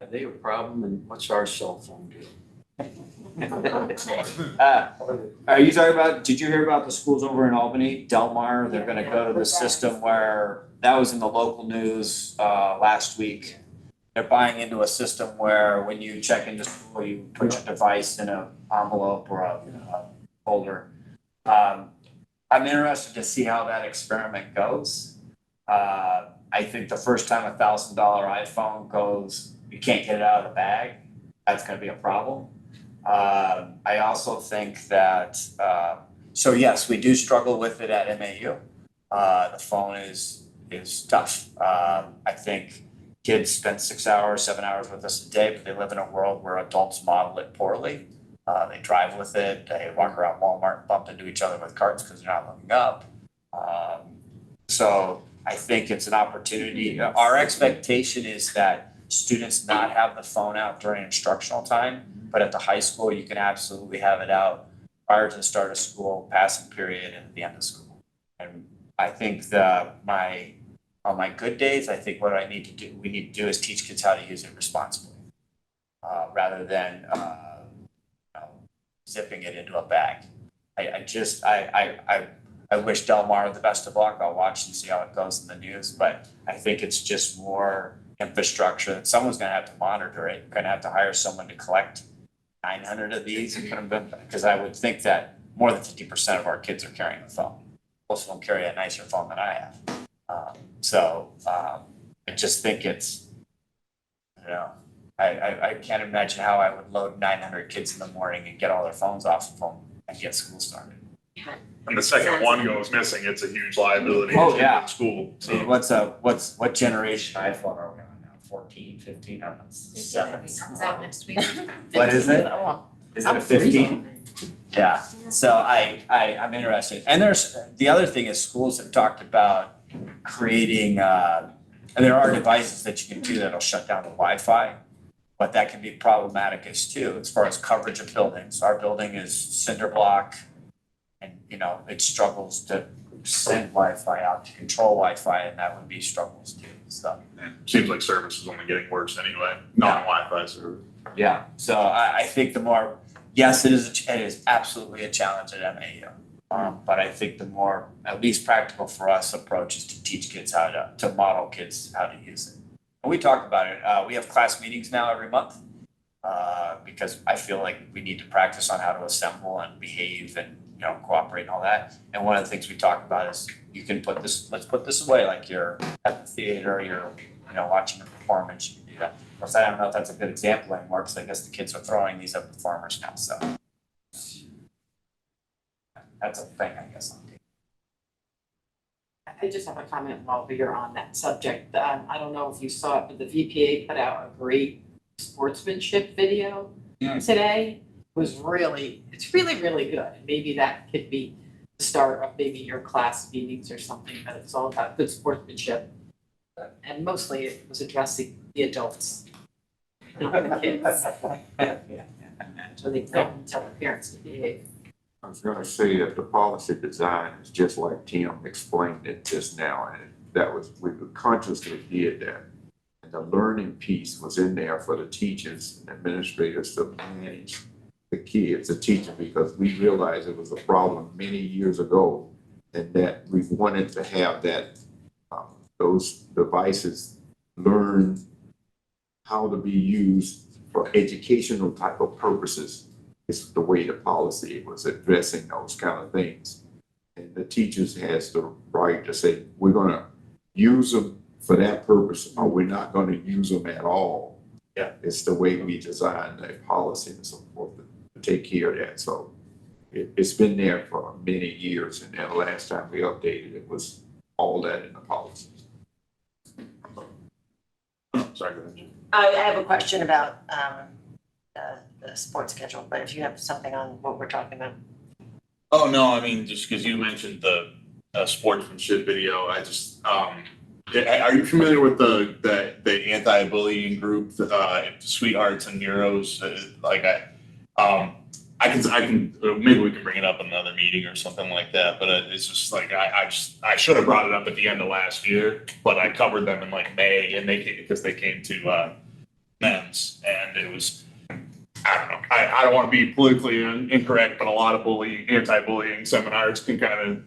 Are they a problem, and what's our cell phone deal? Are you talking about, did you hear about the schools over in Albany, Delmar? They're gonna go to the system where, that was in the local news last week. They're buying into a system where when you check into school, you put your device in an envelope or a folder. I'm interested to see how that experiment goes. I think the first time $1,000 iPhone goes, you can't get it out of the bag, that's gonna be a problem. I also think that So yes, we do struggle with it at MAU. The phone is tough. I think kids spend 6 hours, 7 hours with us a day, but they live in a world where adults model it poorly. They drive with it, they walk around Walmart and bump into each other with carts because they're not looking up. So I think it's an opportunity. Our expectation is that students not have the phone out during instructional time, but at the high school, you can absolutely have it out prior to the start of school, passing period, and at the end of school. And I think on my good days, I think what we need to do is teach kids how to use it responsibly, rather than zipping it into a bag. I wish Del Mar the best of luck. I'll watch and see how it goes in the news, but I think it's just more infrastructure that someone's gonna have to monitor it. You're gonna have to hire someone to collect 900 of these and put them in, because I would think that more than 50% of our kids are carrying a phone. Most of them carry a nicer phone than I have. I just think it's, I can't imagine how I would load 900 kids in the morning and get all their phones off of them and get school started. And the second one goes missing, it's a huge liability Oh, yeah. to school, So so. what generation iPhone are we on now? 14, 15, I don't know, 7? Comes out next week. What is it? Is it a 15? Yeah, so I'm interested. And the other thing is schools have talked about creating, and there are devices that you can do that'll shut down the Wi-Fi. But that can be problematic as far as coverage of buildings. Our building is cinder block, and it struggles to send Wi-Fi out to control Wi-Fi, and that would be struggles too, so. Seems like service is only getting worse anyway, non-Wi-Fi service. Yeah, so I think yes, it is absolutely a challenge at MAU. But I think the more, at least practical for us approach is to teach kids to model kids how to use it. And we talk about it, we have class meetings now every month, because I feel like we need to practice on how to assemble and behave and, cooperate and all that. And one of the things we talk about is let's put this away, like you're at the theater, you're, watching a performance, you can do that. Of course, I don't know if that's a good example anymore, because I guess the kids are throwing these at performers now, so. That's a thing, I guess. I just have a comment while we're on that subject. I don't know if you saw it, but the VPA put out a great sportsmanship video today. It's really, really good. Maybe that could be the start of maybe your class meetings or something, but it's all about good sportsmanship. And mostly it was addressing the adults, not the kids. So they don't tell their parents to behave. I was gonna say that the policy design is just like Tim explained it just now, and we consciously did that. And the learning piece was in there for the teachers and administrators to manage the kids, the teachers, because we realized it was a problem many years ago, and that we wanted to have that, those devices learn how to be used for educational type of purposes. It's the way the policy was addressing those kind of things. And the teachers has the right to say, we're gonna use them for that purpose, or we're not gonna use them at all. Yeah. It's the way we design the policy and so forth to take care of that. So it's been there for many years, and then the last time we updated it was all that in the policy. Sorry, go ahead. I have a question about the sports schedule, but if you have something on what we're talking about. Oh, no, I mean, just because you mentioned the sportsmanship video, I just, are you familiar with the anti-bullying group, Sweethearts and Heroes? I can maybe we can bring it up in another meeting or something like that, but it's just like, I should have brought it up at the end of last year, but I covered them in like May, and they came to MEMS, and it was, I don't know, I don't want to be politically incorrect, but a lot of anti-bullying seminars can kind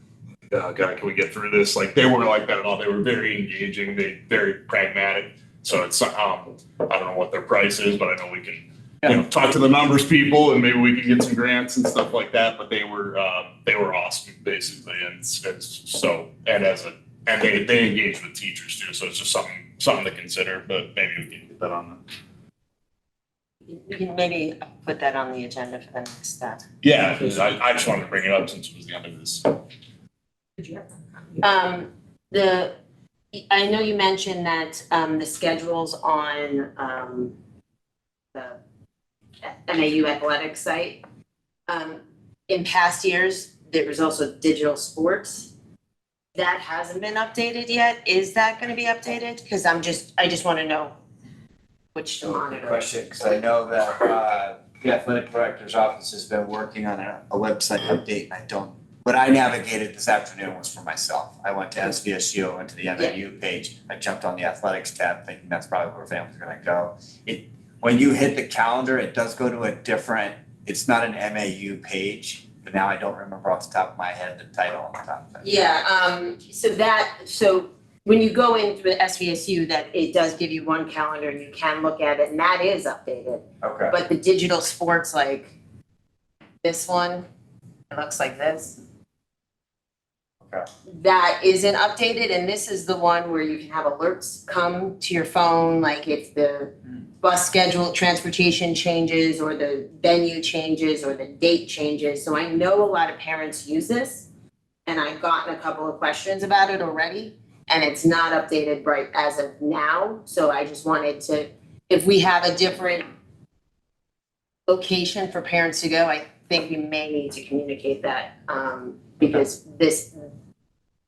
of, God, can we get through this? Like, they weren't like that at all. They were very engaging, very pragmatic. So it's, I don't know what their price is, but I know we can, talk to the numbers people, and maybe we can get some grants and stuff like that. But they were awesome, basically, and they engage with teachers too. So it's just something to consider. But maybe we can get that on You can maybe put that on the agenda for the next step. Yeah, I just wanted to bring it up since it was the end of this. I know you mentioned that, the schedules on, the MAU athletics site. In past years, there was also digital sports. That hasn't been updated yet. Is that gonna be updated? Cause I just wanna know which to Good monitor. question, because I know that the athletic director's office has been working on a website update, and what I navigated this afternoon was for myself. I went to SVSU, went to the MAU page, I jumped on the athletics tab thinking that's probably where families are gonna go. When you hit the calendar, it does go to a different, it's not an MAU page, but now I don't remember off the top of my head the title on the top of it. Yeah, so when you go into the SVSU, that it does give you one calendar and you can look at it, and that is updated. Okay. But the digital sports, like this one, it looks like this. Okay. That isn't updated, and this is the one where you can have alerts come to your phone, like if the bus schedule, transportation changes, or the venue changes, or the date changes. So I know a lot of parents use this, and I've gotten a couple of questions about it already, and it's not updated right as of now. So I just wanted to, if we have a different location for parents to go, I think we may need to communicate that, because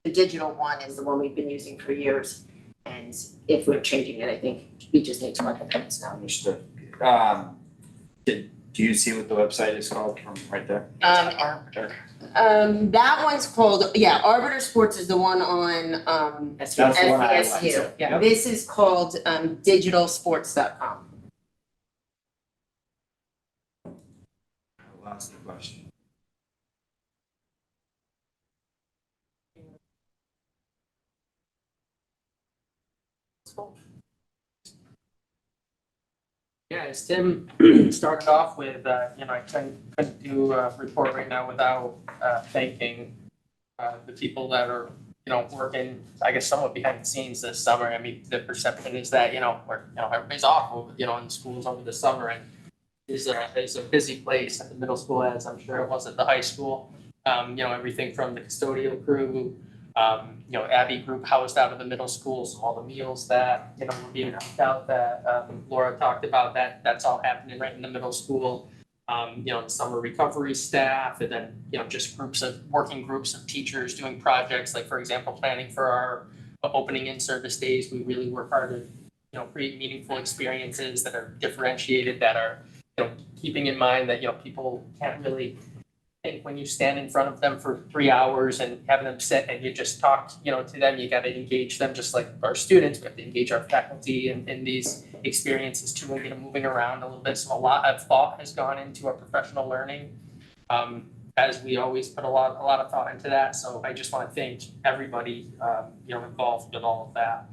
the digital one is the one we've been using for years. And if we're changing it, I think we just need to let the parents know. Understood. Do you see what the website is called from right there? Arbiter. That one's called, Arbiter Sports is the one on, That's the one I like. SVSU. Yeah. This is called, digitalsports.com. I lost the question. Yeah, as Tim started off with, I couldn't do a report right now without thanking the people that are, working, I guess, somewhat behind the scenes this summer. I mean, the perception is that, everybody's off over, in schools over the summer, and is a busy place at the middle school, as I'm sure it was at the high school. Everything from the custodial crew, Abby group housed out of the middle school, so all the meals that, were being cooked out that Laura talked about, that's all happening right in the middle school. The summer recovery staff, and then, just working groups of teachers doing projects, like, for example, planning for our opening in-service days. We really work hard to, create meaningful experiences that are differentiated, that are, keeping in mind that, people can't really think when you stand in front of them for 3 hours and have them sit and you just talk, to them, you gotta engage them just like our students. We have to engage our faculty in these experiences too, and get them moving around a little bit. So a lot of thought has gone into our professional learning, as we always put a lot of thought into that. So I just want to thank everybody, involved with all of that.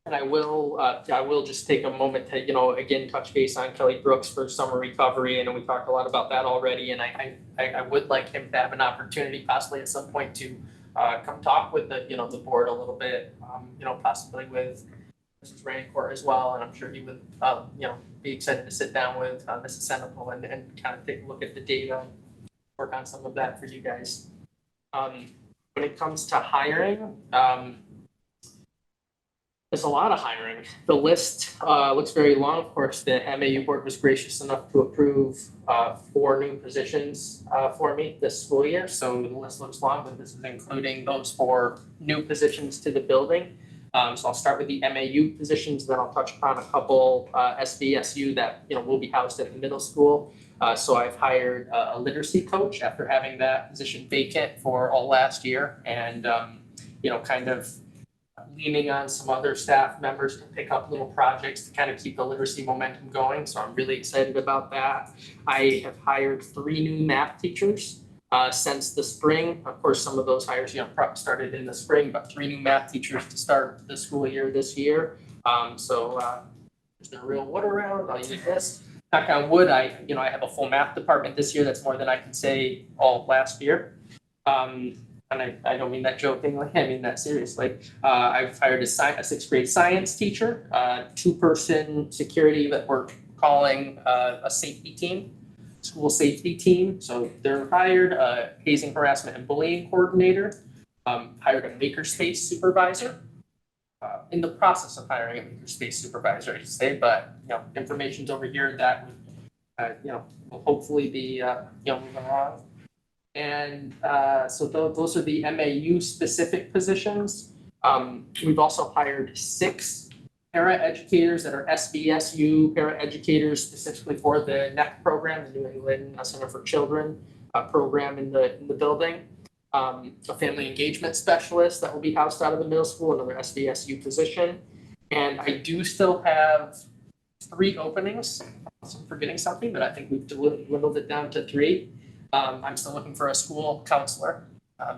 And I will just take a moment to, again, touch base on Kelly Brooks for summer recovery. I know we talked a lot about that already, and I would like him to have an opportunity possibly at some point to come talk with the board a little bit, possibly with Mrs. Rancourt as well, and I'm sure he would, be excited to sit down with Mrs. Senecal and kind of take a look at the data, work on some of that for you guys. When it comes to hiring, there's a lot of hiring. The list looks very long. Of course, the MAU board was gracious enough to approve 4 new positions for me this school year. So the list looks long, but this is including those 4 new positions to the building. So I'll start with the MAU positions, then I'll touch upon a couple SVSU that will be housed at the middle school. So I've hired a literacy coach after having that position vacant for all last year, and kind of leaning on some other staff members to pick up little projects to kind of keep the literacy momentum going. So I'm really excited about that. I have hired 3 new math teachers since the spring. Of course, some of those hires, started in the spring, but 3 new math teachers to start the school year this year. There's no real wood around. I'll use this. Knock on wood, I have a full math department this year. That's more than I can say all of last year. And I don't mean that jokingly, I mean that seriously. I've hired a 6th grade science teacher, 2-person security that work calling a safety team, school safety team. So they're hired a hazing, harassment, and bullying coordinator, hired a makerspace supervisor. In the process of hiring a makerspace supervisor, I should say, but information's over here that would, will hopefully be moving along. And so those are the MAU specific positions. We've also hired 6 para-educators that are SBSU para-educators specifically for the NEC program, the New England Center for Children program in the building. A family engagement specialist that will be housed out of the middle school, another SBSU position. And I do still have 3 openings. I'm forgetting something, but I think we've dwindled it down to 3. I'm still looking for a school counselor.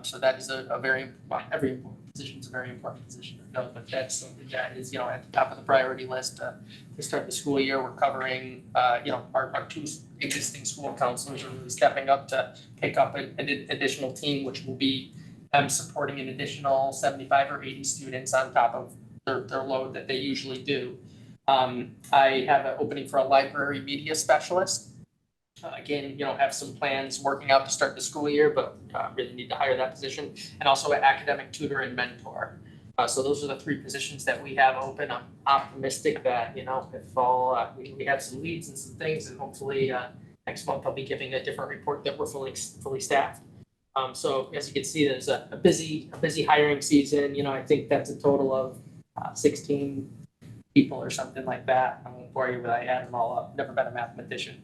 So that is a very, well, every position is a very important position to know, but that's something that is, at the top of the priority list to start the school year. We're covering, our 2 existing school counselors are really stepping up to pick up an additional team, which will be supporting an additional 75 or 80 students on top of their load that they usually do. I have an opening for a library media specialist. Again, have some plans working out to start the school year, but really need to hire that position. And also an academic tutor and mentor. So those are the 3 positions that we have open. I'm optimistic that, if all, we have some leads and some things, and hopefully next month I'll be giving a different report that we're fully staffed. So as you can see, there's a busy hiring season. I think that's a total of 16 people or something like that. I won't bore you with I add them all up. Never been a mathematician.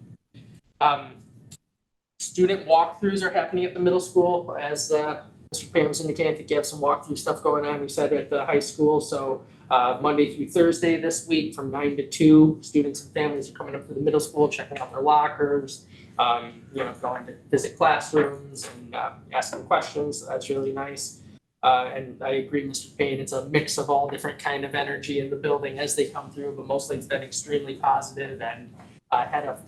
Student walkthroughs are happening at the middle school, as Mr. Pam was indicating. I think you have some walkthrough stuff going on. We said at the high school, so Monday through Thursday this week from 9 to 2, students and families are coming up to the middle school, checking out their lockers, going to visit classrooms and asking questions. So that's really nice. And I agree, Mr. Payne, it's a mix of all different kind of energy in the building as they come through, but mostly it's been extremely positive. And I had a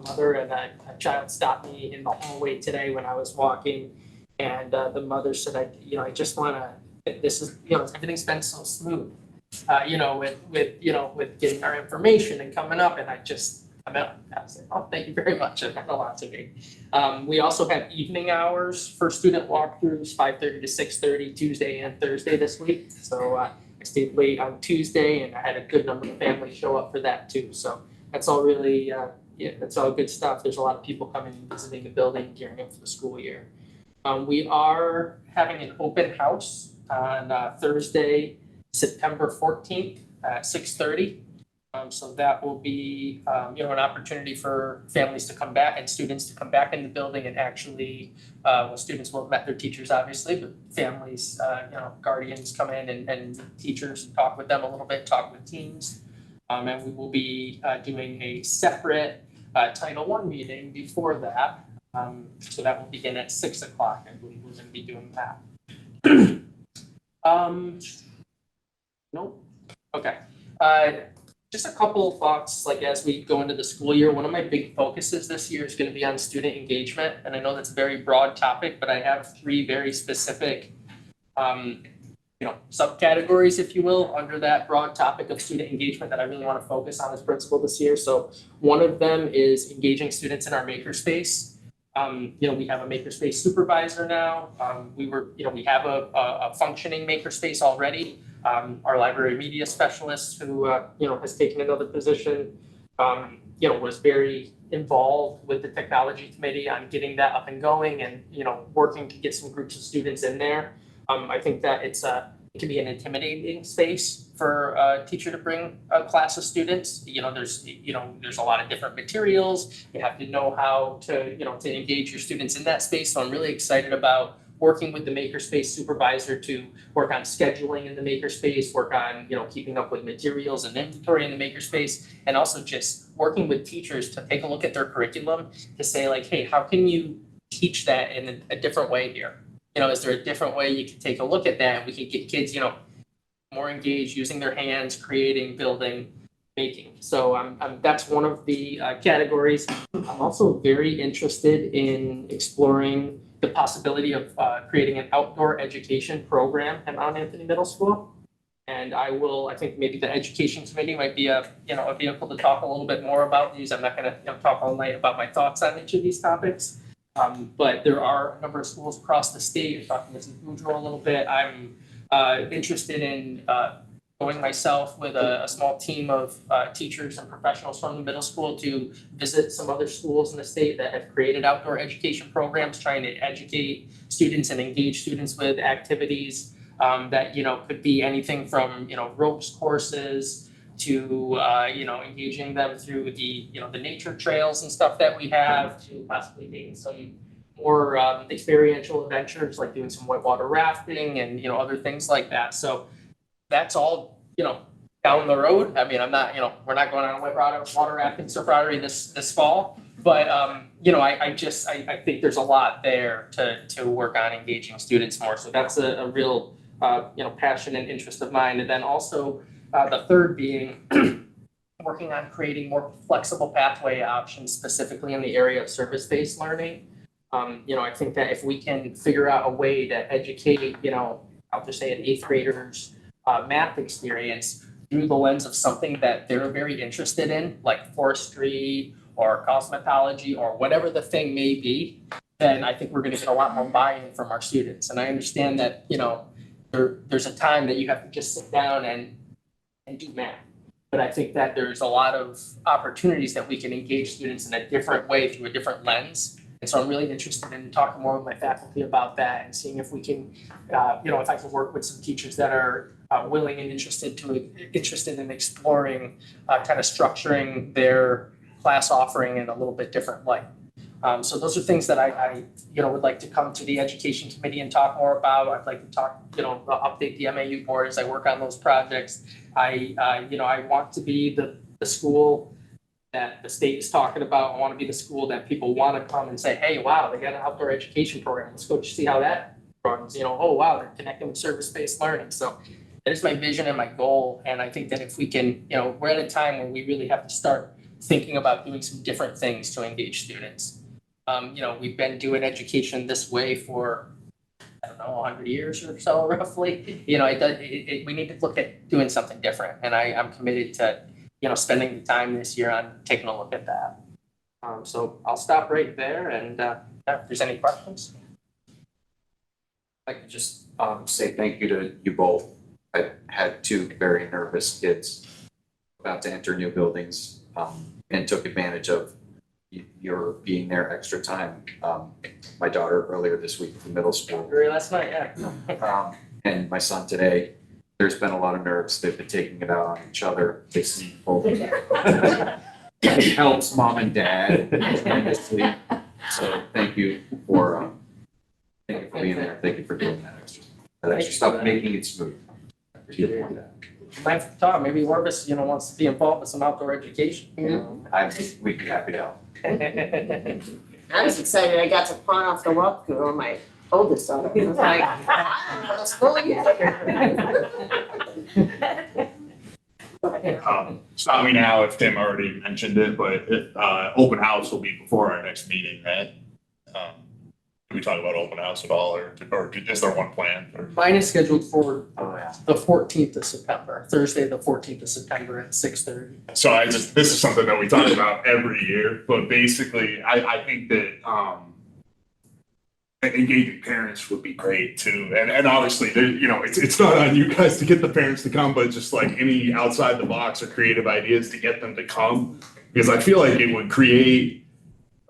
mother and a child stop me in the hallway today when I was walking, and the mother said, I just want to, this is, everything's been so smooth, with getting our information and coming up, and I said, oh, thank you very much. It meant a lot to me. We also have evening hours for student walkthroughs, 5:30 to 6:30, Tuesday and Thursday this week. So I stayed late on Tuesday, and I had a good number of families show up for that too. So that's all really, that's all good stuff. There's a lot of people coming and visiting the building, gearing up for the school year. We are having an open house on Thursday, September 14th at 6:30. So that will be, an opportunity for families to come back and students to come back in the building and actually, students will have met their teachers, obviously, but families, guardians come in and teachers and talk with them a little bit, talk with teams. And we will be doing a separate Title I meeting before that. So that will begin at 6 o'clock. I believe we're going to be doing that. Nope. Okay. Just a couple of thoughts, like as we go into the school year. One of my big focuses this year is going to be on student engagement. And I know that's a very broad topic, but I have 3 very specific subcategories, if you will, under that broad topic of student engagement that I really want to focus on as principal this year. So one of them is engaging students in our makerspace. We have a makerspace supervisor now. We have a functioning makerspace already. Our library media specialist who, has taken another position, was very involved with the technology committee on getting that up and going and, working to get some groups of students in there. I think that it can be an intimidating space for a teacher to bring a class of students. There's a lot of different materials. You have to know how to engage your students in that space. So I'm really excited about working with the makerspace supervisor to work on scheduling in the makerspace, work on, keeping up with materials and inventory in the makerspace, and also just working with teachers to take a look at their curriculum to say like, hey, how can you teach that in a different way here? Is there a different way you can take a look at that and we can get kids, more engaged, using their hands, creating, building, making. So that's one of the categories. I'm also very interested in exploring the possibility of creating an outdoor education program at Mount Anthony Middle School. And I think maybe the education committee might be a vehicle to talk a little bit more about these. I'm not gonna, talk all night about my thoughts on each of these topics. But there are a number of schools across the state, talking to Boudreaux a little bit. I'm interested in going myself with a small team of teachers and professionals from the middle school to visit some other schools in the state that have created outdoor education programs, trying to educate students and engage students with activities that, could be anything from, ropes courses to, engaging them through the nature trails and stuff that we have, to possibly taking some more experiential adventures, like doing some whitewater rafting and, other things like that. So that's all, down the road. I mean, I'm not, we're not going on a whitewater rafting safari this fall. But, I think there's a lot there to work on engaging students more. So that's a real, passion and interest of mine. And then also the third being working on creating more flexible pathway options, specifically in the area of service-based learning. I think that if we can figure out a way to educate, I'll just say an eighth grader's math experience through the lens of something that they're very interested in, like forestry or cosmetology or whatever the thing may be, then I think we're gonna get a lot more buy-in from our students. And I understand that, there's a time that you have to just sit down and do math. But I think that there's a lot of opportunities that we can engage students in a different way through a different lens. And so I'm really interested in talking more with my faculty about that and seeing if we can, if I can work with some teachers that are willing and interested in exploring kind of structuring their class offering in a little bit different light. So those are things that I would like to come to the education committee and talk more about. I'd like to talk, update the MAU board as I work on those projects. I want to be the school that the state is talking about. I want to be the school that people want to come and say, hey, wow, they got an outdoor education program. Let's go see how that runs. Oh, wow, they're connecting with service-based learning. So that is my vision and my goal. And I think that if we can, we're at a time where we really have to start thinking about doing some different things to engage students. We've been doing education this way for, 100 years or so roughly. We need to look at doing something different. And I'm committed to, spending the time this year on taking a look at that. So I'll stop right there and if there's any questions. I could just say thank you to you both. I had two very nervous kids about to enter new buildings and took advantage of your being there extra time. My daughter earlier this week at the middle school. Last night, yeah. And my son today, there's been a lot of nerves. They've been taking it out on each other. They seem both. It helps mom and dad tremendously. So thank you for being there. Thank you for doing that extra stuff, making it smooth. Appreciate that. Might have to talk, maybe Orbis, wants to be involved with some outdoor education. We'd be happy to help. I was excited, I got to pawn off the walkthrough on my oldest son. I was like, I don't know what's going on. Stop me now if Tim already mentioned it, but open house will be before our next meeting, right? Did we talk about open house at all, or is there one plan? Mine is scheduled for the 14th of September, Thursday, the 14th of September at 6:30. So this is something that we talk about every year, but basically I think that engaging parents would be great too. And obviously it's not on you guys to get the parents to come, but just like any outside the box or creative ideas to get them to come, because I feel like it would create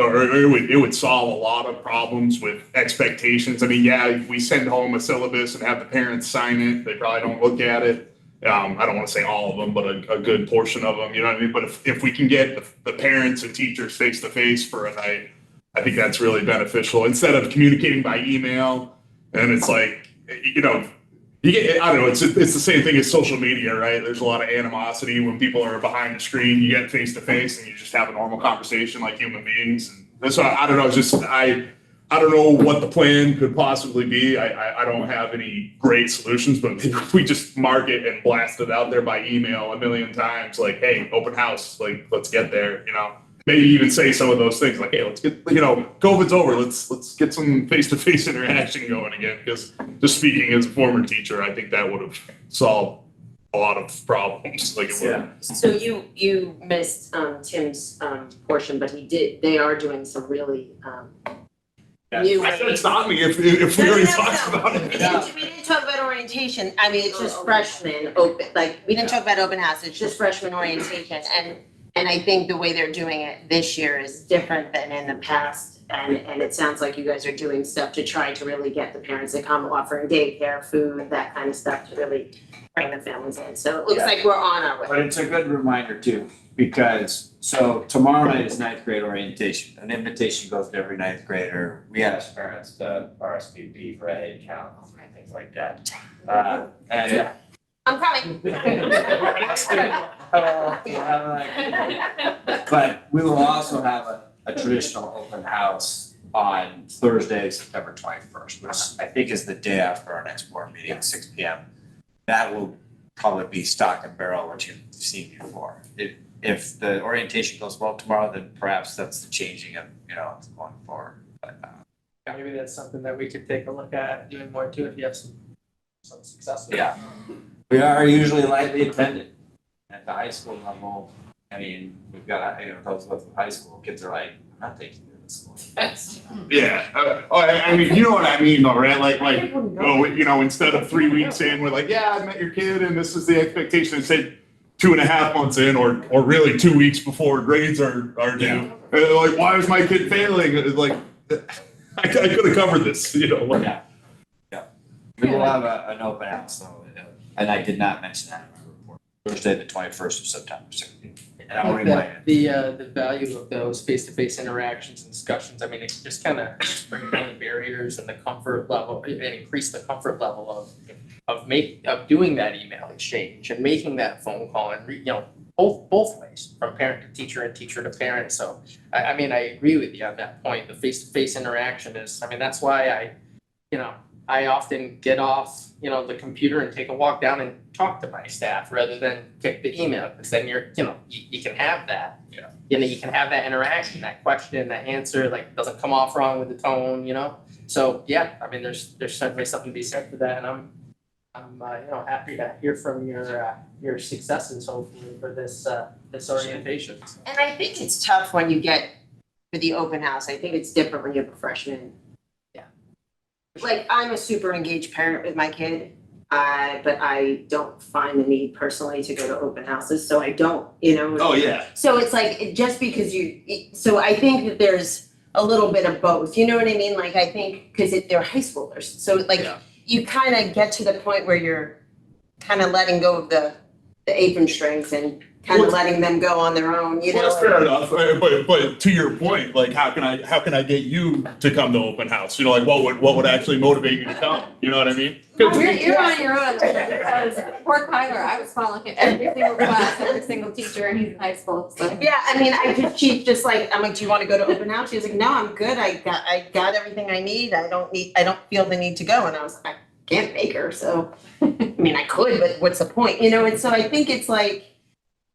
or it would solve a lot of problems with expectations. I mean, yeah, we send home a syllabus and have the parents sign it. They probably don't look at it. I don't want to say all of them, but a good portion of them, you know what I mean? But if we can get the parents and teachers face to face for a night, I think that's really beneficial instead of communicating by email. And it's like, you get, I don't know, it's the same thing as social media, right? There's a lot of animosity when people are behind the screen. You get face to face and you just have a normal conversation like human beings. And so I don't know, it's just I don't know what the plan could possibly be. I don't have any great solutions, but if we just mark it and blast it out there by email a million times, like, hey, open house, like, let's get there, Maybe even say some of those things like, hey, let's get, COVID's over. Let's get some face-to-face interaction going again. Because just speaking as a former teacher, I think that would have solved a lot of problems, like it would. So you missed Tim's portion, but they are doing some really new I said ways. stop me if we already talked about We it. didn't talk about orientation, I mean, it's just freshmen open, like, we didn't talk about open house, it's just freshman orientation, and I think the way they're doing it this year is different than in the past, and it sounds like you guys are doing stuff to try to really get the parents to come, offering daycare, food, that kind of stuff to really bring the families in, so it looks like we're on our way. But it's a good reminder too, because, so tomorrow night is ninth grade orientation. An invitation goes to every ninth grader. We ask parents to RSVP for a head count and things like that. And I'm coming. But we will also have a traditional open house on Thursday, September 21st, which I think is the day after our next board meeting at 6 p.m. That will probably be stock and barrel, what you've seen before. If the orientation goes well tomorrow, then perhaps that's the changing of, going forward. But, Maybe that's something that we could take a look at doing more too, if you have some success with it. Yeah. We are usually lightly attended at the high school level. I mean, we've got, those with high school kids are like, I'm not taking you to school. Yeah, I mean, you know what I mean though, right? Like, instead of 3 weeks in, we're like, yeah, I met your kid and this is the expectation, say 2.5 months in, or really 2 weeks before grades are due. Like, why is my kid failing? It's like, I could have covered this, Yeah. We will have an open house though, and I did not mention that in my report. Thursday, the 21st of September, 6 p.m. And I'll remind you. The value of those face-to-face interactions and discussions, I mean, it just kind of bring down the barriers and the comfort level, and increase the comfort level of doing that email exchange and making that phone call and, both ways, from parent to teacher and teacher to parent. So, I mean, I agree with you on that point. The face-to-face interaction is, I mean, that's why I often get off, the computer and take a walk down and talk to my staff rather than kick the email, because then you can have that. Yeah. You can have that interaction, that question, that answer, like, doesn't come off wrong with the tone, So, yeah, I mean, there's certainly something to be said for that, and I'm happy to hear from your successes hopefully for this orientation. And I think it's tough when you get for the open house. I think it's different when you're a freshman. Yeah. Like, I'm a super engaged parent with my kid, but I don't find the need personally to go to open houses, so I don't, Oh, yeah. So it's like, just because so I think that there's a little bit of both, you know what I mean? Like, I think, because they're high schoolers, so like, Yeah. you kind of get to the point where you're kind of letting go of the apron strings and kind of letting them go on their own, Well, that's fair enough, but to your point, like, how can I get you to come to open house? Like, what would actually motivate you to come? You know what I mean? You're on your own, because poor Kyler, I was following every single class, every single teacher, and he's in high school, so. Yeah, I mean, she's just like, I'm like, do you want to go to open house? She was like, no, I'm good. I got everything I need. I don't feel the need to go. And I was like, I can't make her. So, I mean, I could, but what's the point? And so I think it's like,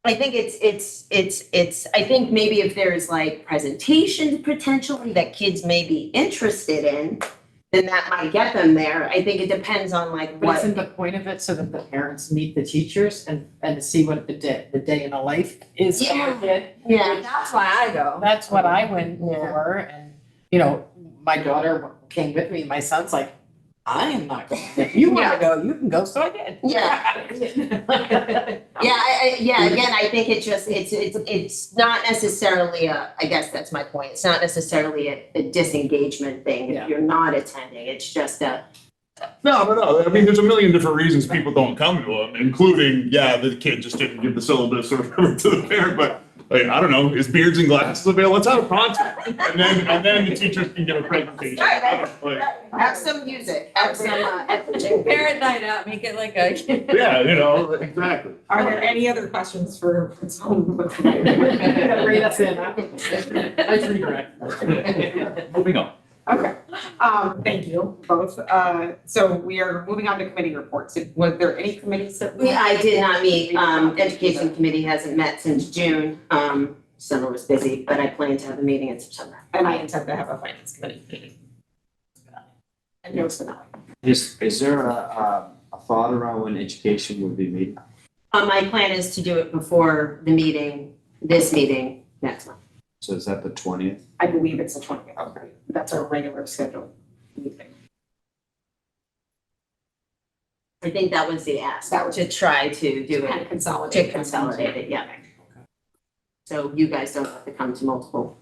I think I think maybe if there's like presentations potentially that kids may be interested in, then that might get them there. I think it depends on like But what. isn't the point of it so that the parents meet the teachers and to see what the day in a life is for their kid? Yeah. That's why I go. That's what I went Yeah. for, and, my daughter came with me, my son's like, I am not going. If you wanna go, you can go, so I did. Yeah. Yeah, again, I think it's not necessarily I guess that's my point. It's not necessarily a disengagement thing Yeah. if you're not attending. It's just No. I mean, there's a million different reasons people don't come to them, including, the kid just didn't give the syllabus or whatever to the parent, but like, I don't know, is beards and glasses available? Let's have a concert. And then the teachers can give a presentation. Like, have some music, have some Parent night out, make it like a. yeah, exactly. Are there any other questions for Principal? Read us in. Nice redirect. Moving on. Okay, thank you both. So we are moving on to committee reports. Was there any committees that? I did not meet. Education committee hasn't met since June. Summer was busy, but I plan to have a meeting in September. And I intend to have a finance committee meeting. And no Sonali. Is there a thought around when education would be meeting? My plan is to do it before the meeting, this meeting next month. So is that the 20th? I believe it's the 20th. Okay. That's our regular scheduled meeting. I think that was the ask, That was- to try to do Kind it, of consolidate. to consolidate it, yeah. So you guys don't have to come to multiple.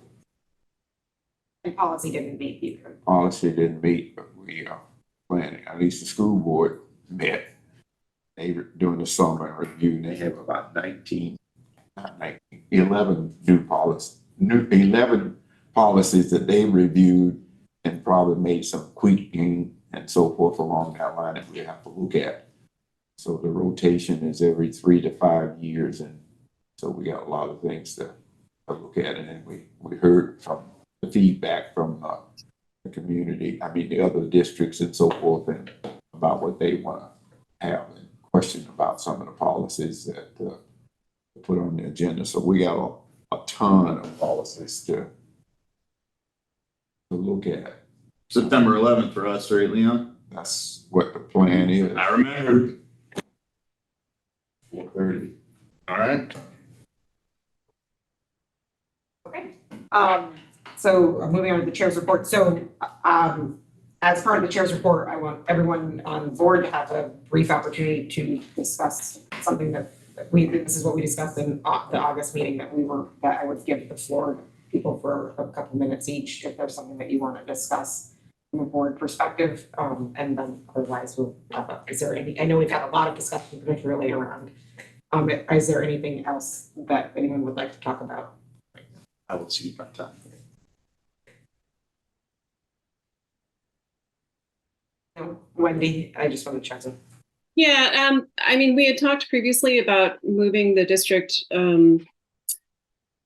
And policy didn't meet either. Policy didn't meet, but we are planning, at least the school board met. They were doing the summer review, and they have about 11 11 policies that they reviewed and probably made some tweaking and so forth along that line that we have to look at. So the rotation is every 3 to 5 years, and so we got a lot of things to look at. And then we heard from the feedback from the community, I mean, the other districts and so forth, and about what they want to have and question about some of the policies that put on the agenda. So we got a ton of policies to look at. September 11th for us, right, Leon? That's what the plan is. I remember. 4:30. All right. Okay. So moving on to the chair's report. So, as part of the chair's report, I want everyone on board to have a brief opportunity to discuss something that this is what we discussed in the August meeting that I would give the floor to people for a couple minutes each, if there's something that you want to discuss from a board perspective. And then otherwise we'll, is there any, I know we've had a lot of discussion particularly around, is there anything else that anyone would like to talk about? I will see you by time. No? Wendy, I just want to check in. Yeah, I mean, we had talked previously about moving the district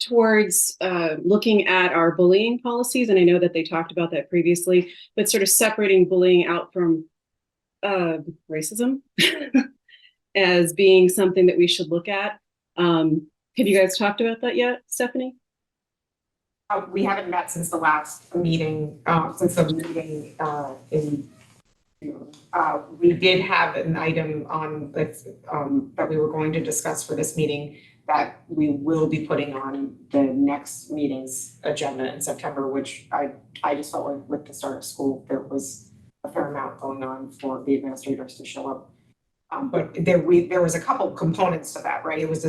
towards looking at our bullying policies, and I know that they talked about that previously, but sort of separating bullying out from racism as being something that we should look at. Have you guys talked about that yet, Stephanie? We haven't met since the last meeting, in June. We did have an item on that we were going to discuss for this meeting that we will be putting on the next meeting's agenda in September, which I just felt like with the start of school, there was a fair amount going on for the administrators to show up. But there was a couple components to that, right? There was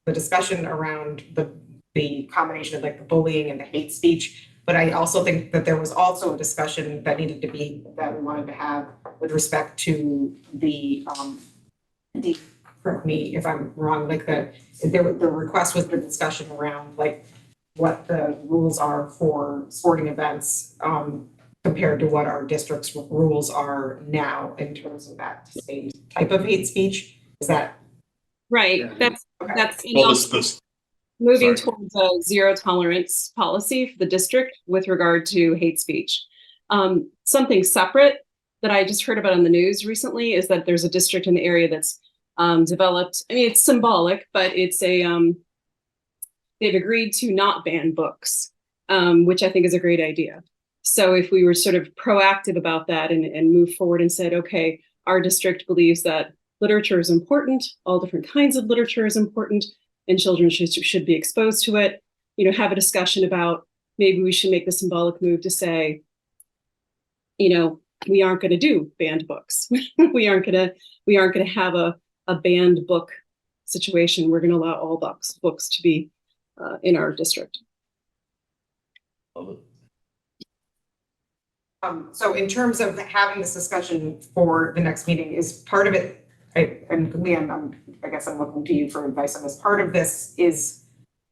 the discussion around the combination of like the bullying and the hate speech. But I also think that there was also a discussion that we wanted to have with respect to correct me if I'm wrong, like the request was the discussion around like what the rules are for sporting events compared to what our district's rules are now in terms of that same type of hate speech. Is that Right, okay? that's, Well, this, moving Sorry. towards a zero tolerance policy for the district with regard to hate speech. Something separate that I just heard about on the news recently is that there's a district in the area that's developed, I mean, it's symbolic, but it's they've agreed to not ban books, which I think is a great idea. So if we were sort of proactive about that and move forward and said, okay, our district believes that literature is important, all different kinds of literature is important, and children should be exposed to it, have a discussion about maybe we should make the symbolic move to say, we aren't going to do banned books. we aren't going to have a banned book situation. We're going to allow all books to be in our district. So in terms of having this discussion for the next meeting, is part of it, and Leanne, I guess I'm looking to you for advice on this. Part of this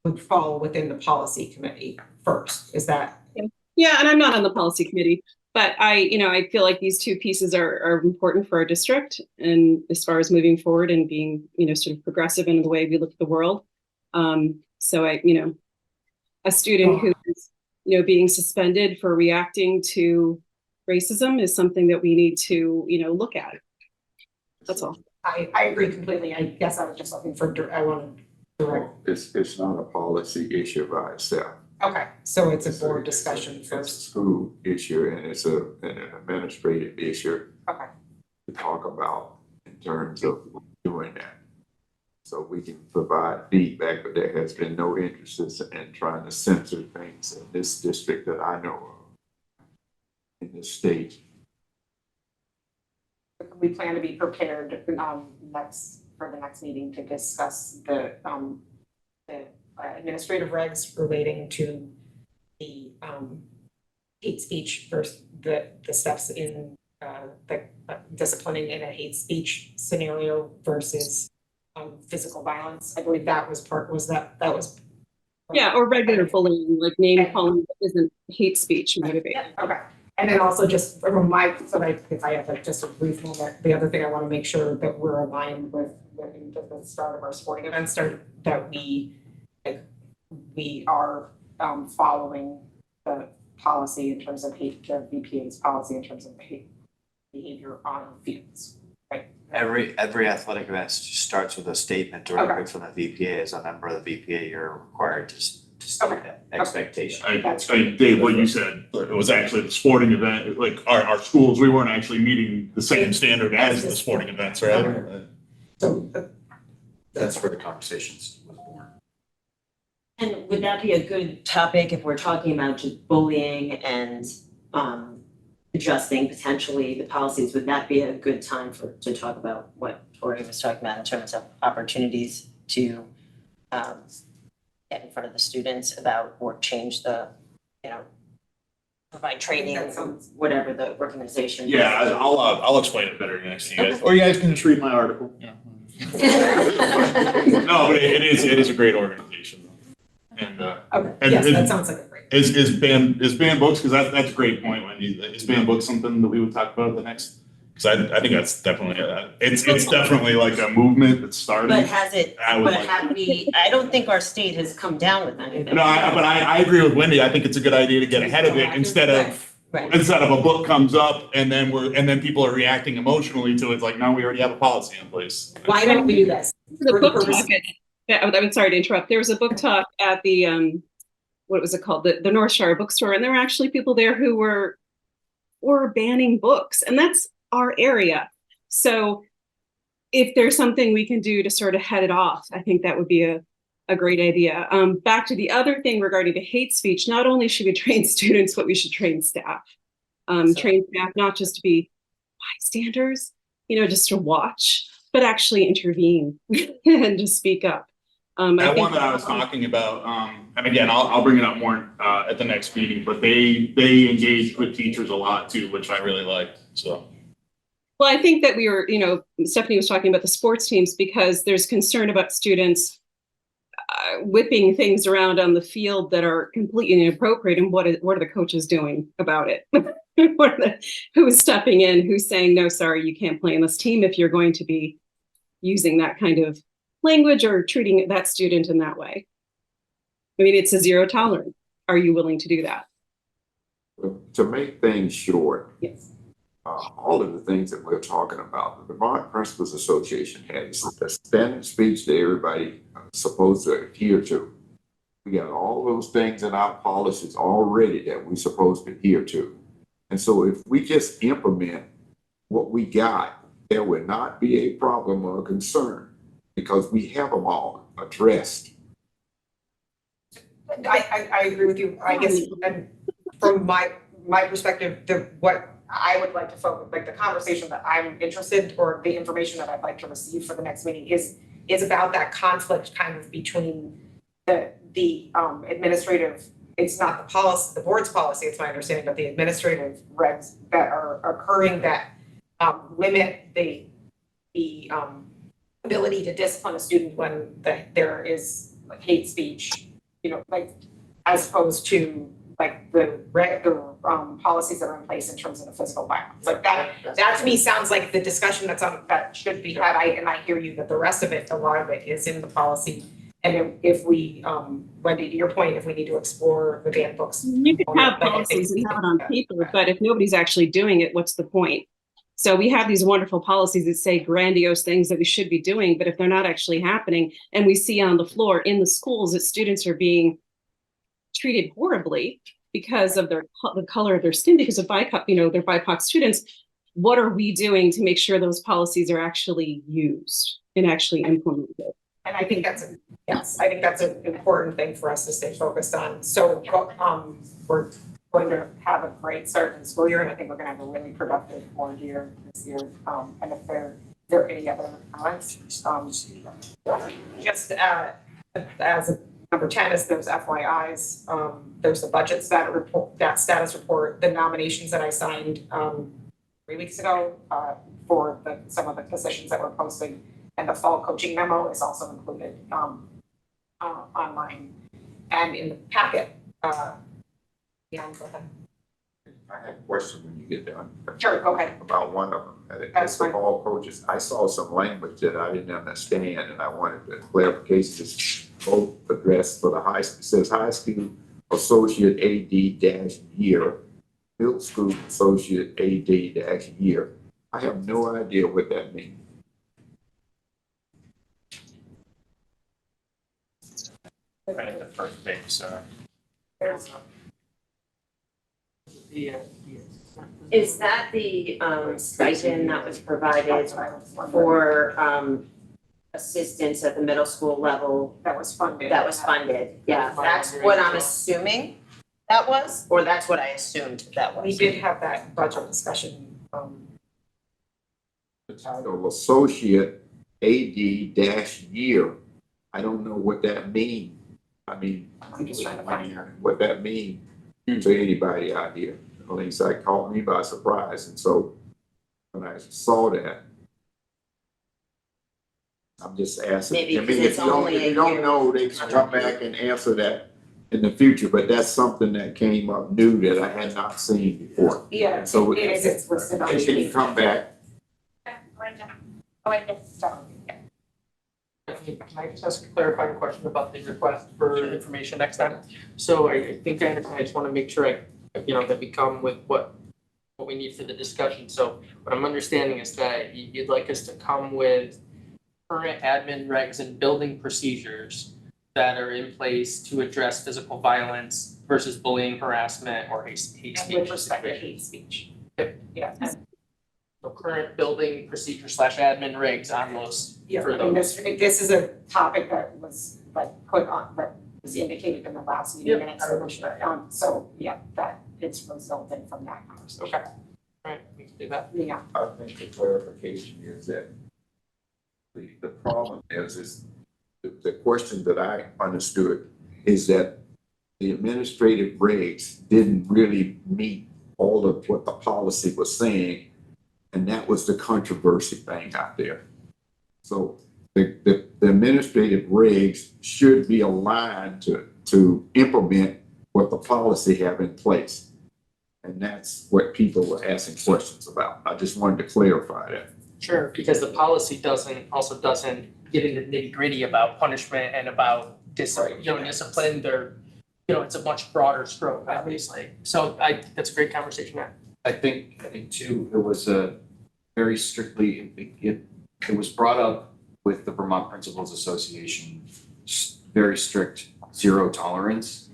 would fall within the policy committee first. Is that? Yeah, and I'm not on the policy committee, but I feel like these two pieces are important for our district, and as far as moving forward and being, sort of progressive in the way we look at the world. So a student who is, being suspended for reacting to racism is something that we need to, look at. That's all. I agree completely. I guess I was just looking for, It's not a policy issue by itself. Okay, so it's a board It's discussion It's first. a school issue, and it's an administrative issue Okay. to talk about in terms of doing that. so we can provide feedback, but there has been no interest in trying to censor things in this district that I know of in this state. We plan to be prepared for the next meeting to discuss the administrative regs relating to the hate speech versus the steps in the disciplining in a hate speech scenario versus physical violence. I believe that was that was. Yeah, or regular bullying, like name calling isn't hate speech motivated. Okay. And then also just from my, so if I have like just a brief moment, the other thing I want to make sure that we're aligned with the start of our sporting events that we are following the policy in terms of hate, the VPA's policy in terms of hate behavior on fields, right? Every athletic event starts with a statement directly from the VPA. As a member of the VPA, you're required to state that expectation. Dave, what you said, it was actually the sporting event, like our schools, we weren't actually meeting the same standard as the sporting events, right? So That's where the conversations was born. And would that be a good topic if we're talking about just bullying and adjusting potentially the policies? Would that be a good time to talk about what Tori was talking about in terms of opportunities to get in front of the students about or change the, provide training, whatever the organization. Yeah, I'll explain it better next to you guys, or you guys can just read my article. Yeah. No, but it is a great organization, and okay, yes, that sounds like a great. Is banned books, because that's a great point, Wendy. Is banned books something that we would talk about at the next? Because I think that's definitely it's definitely like a movement that's starting. But has it, I don't think our state has come down with anything. No, but I agree with Wendy. I think it's a good idea to get ahead of it instead of a book comes up and then people are reacting emotionally to it. It's like, no, we already have a policy in place. Why don't we do this? The book talk I'm sorry to interrupt. There was a book talk at the what was it called? The North Shire bookstore, and there were actually people there who were banning books, and that's our area. So if there's something we can do to sort of head it off, I think that would be a great idea. Back to the other thing regarding the hate speech, not only should we train students, but we should train staff. Train staff not just to be bystanders, just to watch, but actually intervene and just speak up. That one that I was talking about, and again, I'll bring it up more at the next meeting, but they engage with teachers a lot too, which I really liked, so. Well, I think that we were, Stephanie was talking about the sports teams because there's concern about students whipping things around on the field that are completely inappropriate. And what are the coaches doing about it? Who is stepping in? Who's saying, no, sorry, you can't play in this team if you're going to be using that kind of language or treating that student in that way? I mean, it's a zero tolerance. Are you willing to do that? To make things short. Yes. All of the things that we're talking about, the Vermont Principals Association has a standard speech that everybody is supposed to adhere to. We got all those things in our policies already that we're supposed to adhere to. And so if we just implement what we got, there will not be a problem or a concern because we have them all addressed. I agree with you. I guess, and from my perspective, what I would like to focus, like the conversation that I'm interested, or the information that I'd like to receive for the next meeting is about that conflict kind of between the administrative, it's not the policy, the board's policy, it's my understanding, but the administrative regs that are occurring that limit the ability to discipline a student when there is like hate speech, as opposed to like the policies that are in place in terms of the physical violence. Like that to me sounds like the discussion that should be had. And I hear you that the rest of it, a lot of it is in the policy. And if we, Wendy, to your point, if we need to explore the banned books. You can have policies and have it on paper, but if nobody's actually doing it, what's the point? So we have these wonderful policies that say grandiose things that we should be doing, but if they're not actually happening, and we see on the floor in the schools that students are being treated horribly because of the color of their skin, because of they're BIPOC students, what are we doing to make sure those policies are actually used and actually implemented? And I think that's, I think that's an important thing for us to stay focused on. So, we're going to have a great start to the school year, and I think we're gonna have a really productive board year this year. And if there are any other comments, just, as a number 10 is those FYIs, there's the budget status report, the nominations that I signed, 3 weeks ago, for some of the positions that were posted. And the fall coaching memo is also included, online and in the packet. Yeah, go ahead. I have a question when you get done. Sure, go ahead. About one of them. That's As the fine. ball coaches, I saw some language that I didn't understand and I wanted the clarification. This both addressed for the high school, it says high school associate AD-year, middle school associate AD-year. I have no idea what that means. Right at the first page, so. Is that the stipend that was provided for assistance at the middle school level That was funded. that was funded? Yeah, that's what I'm assuming that was, or that's what I assumed that was? We did have that budget discussion, The title associate AD-year. I don't know what that means. I mean, I'm just trying to find what that means to anybody out here. At least that caught me by surprise. And so when I saw that, I'm just asking. Maybe I mean, because it's only if a you don't year. know, they can come back and answer that in the future, but that's something that came up new that I had not seen before. Yeah, So it is, it's listed on. Can you come back? Can I just ask a clarifying question about the request for information next time? So I think I understand, I just wanna make sure that we come with what we need for the discussion. So what I'm understanding is that you'd like us to come with current admin regs and building procedures that are in place to address physical violence versus bullying, harassment, or hate speech. And with respect to hate speech. Yep. Yeah, So current building procedure / admin regs on those yeah, for and those. this is a topic that was like put on, that was indicated in the last meeting minutes. So, yeah, that it's resulted from that conversation. Okay. Alright, we can do that. Yeah, I think the clarification is that the problem is the question that I understood is that the administrative regs didn't really meet all of what the policy was saying, and that was the controversy thing out there. So the administrative regs should be aligned to implement what the policy have in place. And that's what people were asking questions about. I just wanted to clarify that. Sure, because the policy doesn't get into nitty gritty about punishment and about discipline. It's a much broader stroke, obviously. So that's a great conversation, Matt. I think too, it was a very strictly, it was brought up with the Vermont Principals Association, very strict zero tolerance.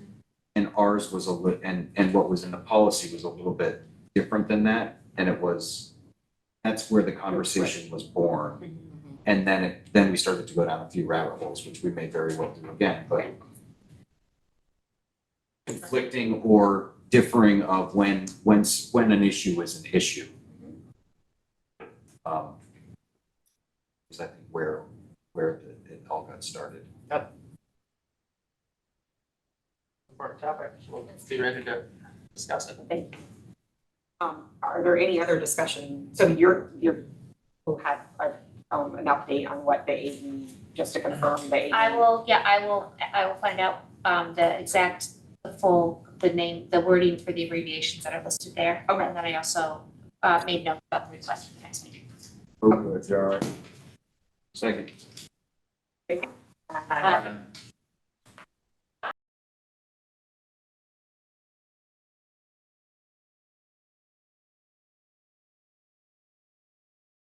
And ours was and what was in the policy was a little bit different than that. And that's where the conversation was born. And then we started to go down a few rabbit holes, which we may very well do again, but conflicting or differing of when an issue is an issue. Is I think where it all got started. Important topic. We'll be ready to discuss it. are there any other discussion? So we'll have an update on what the AD, just to confirm the AD. I will find out the exact, the wording for the abbreviations that are listed there. Okay. And then I also made note about the request for the next meeting. Move to adjourn. Second.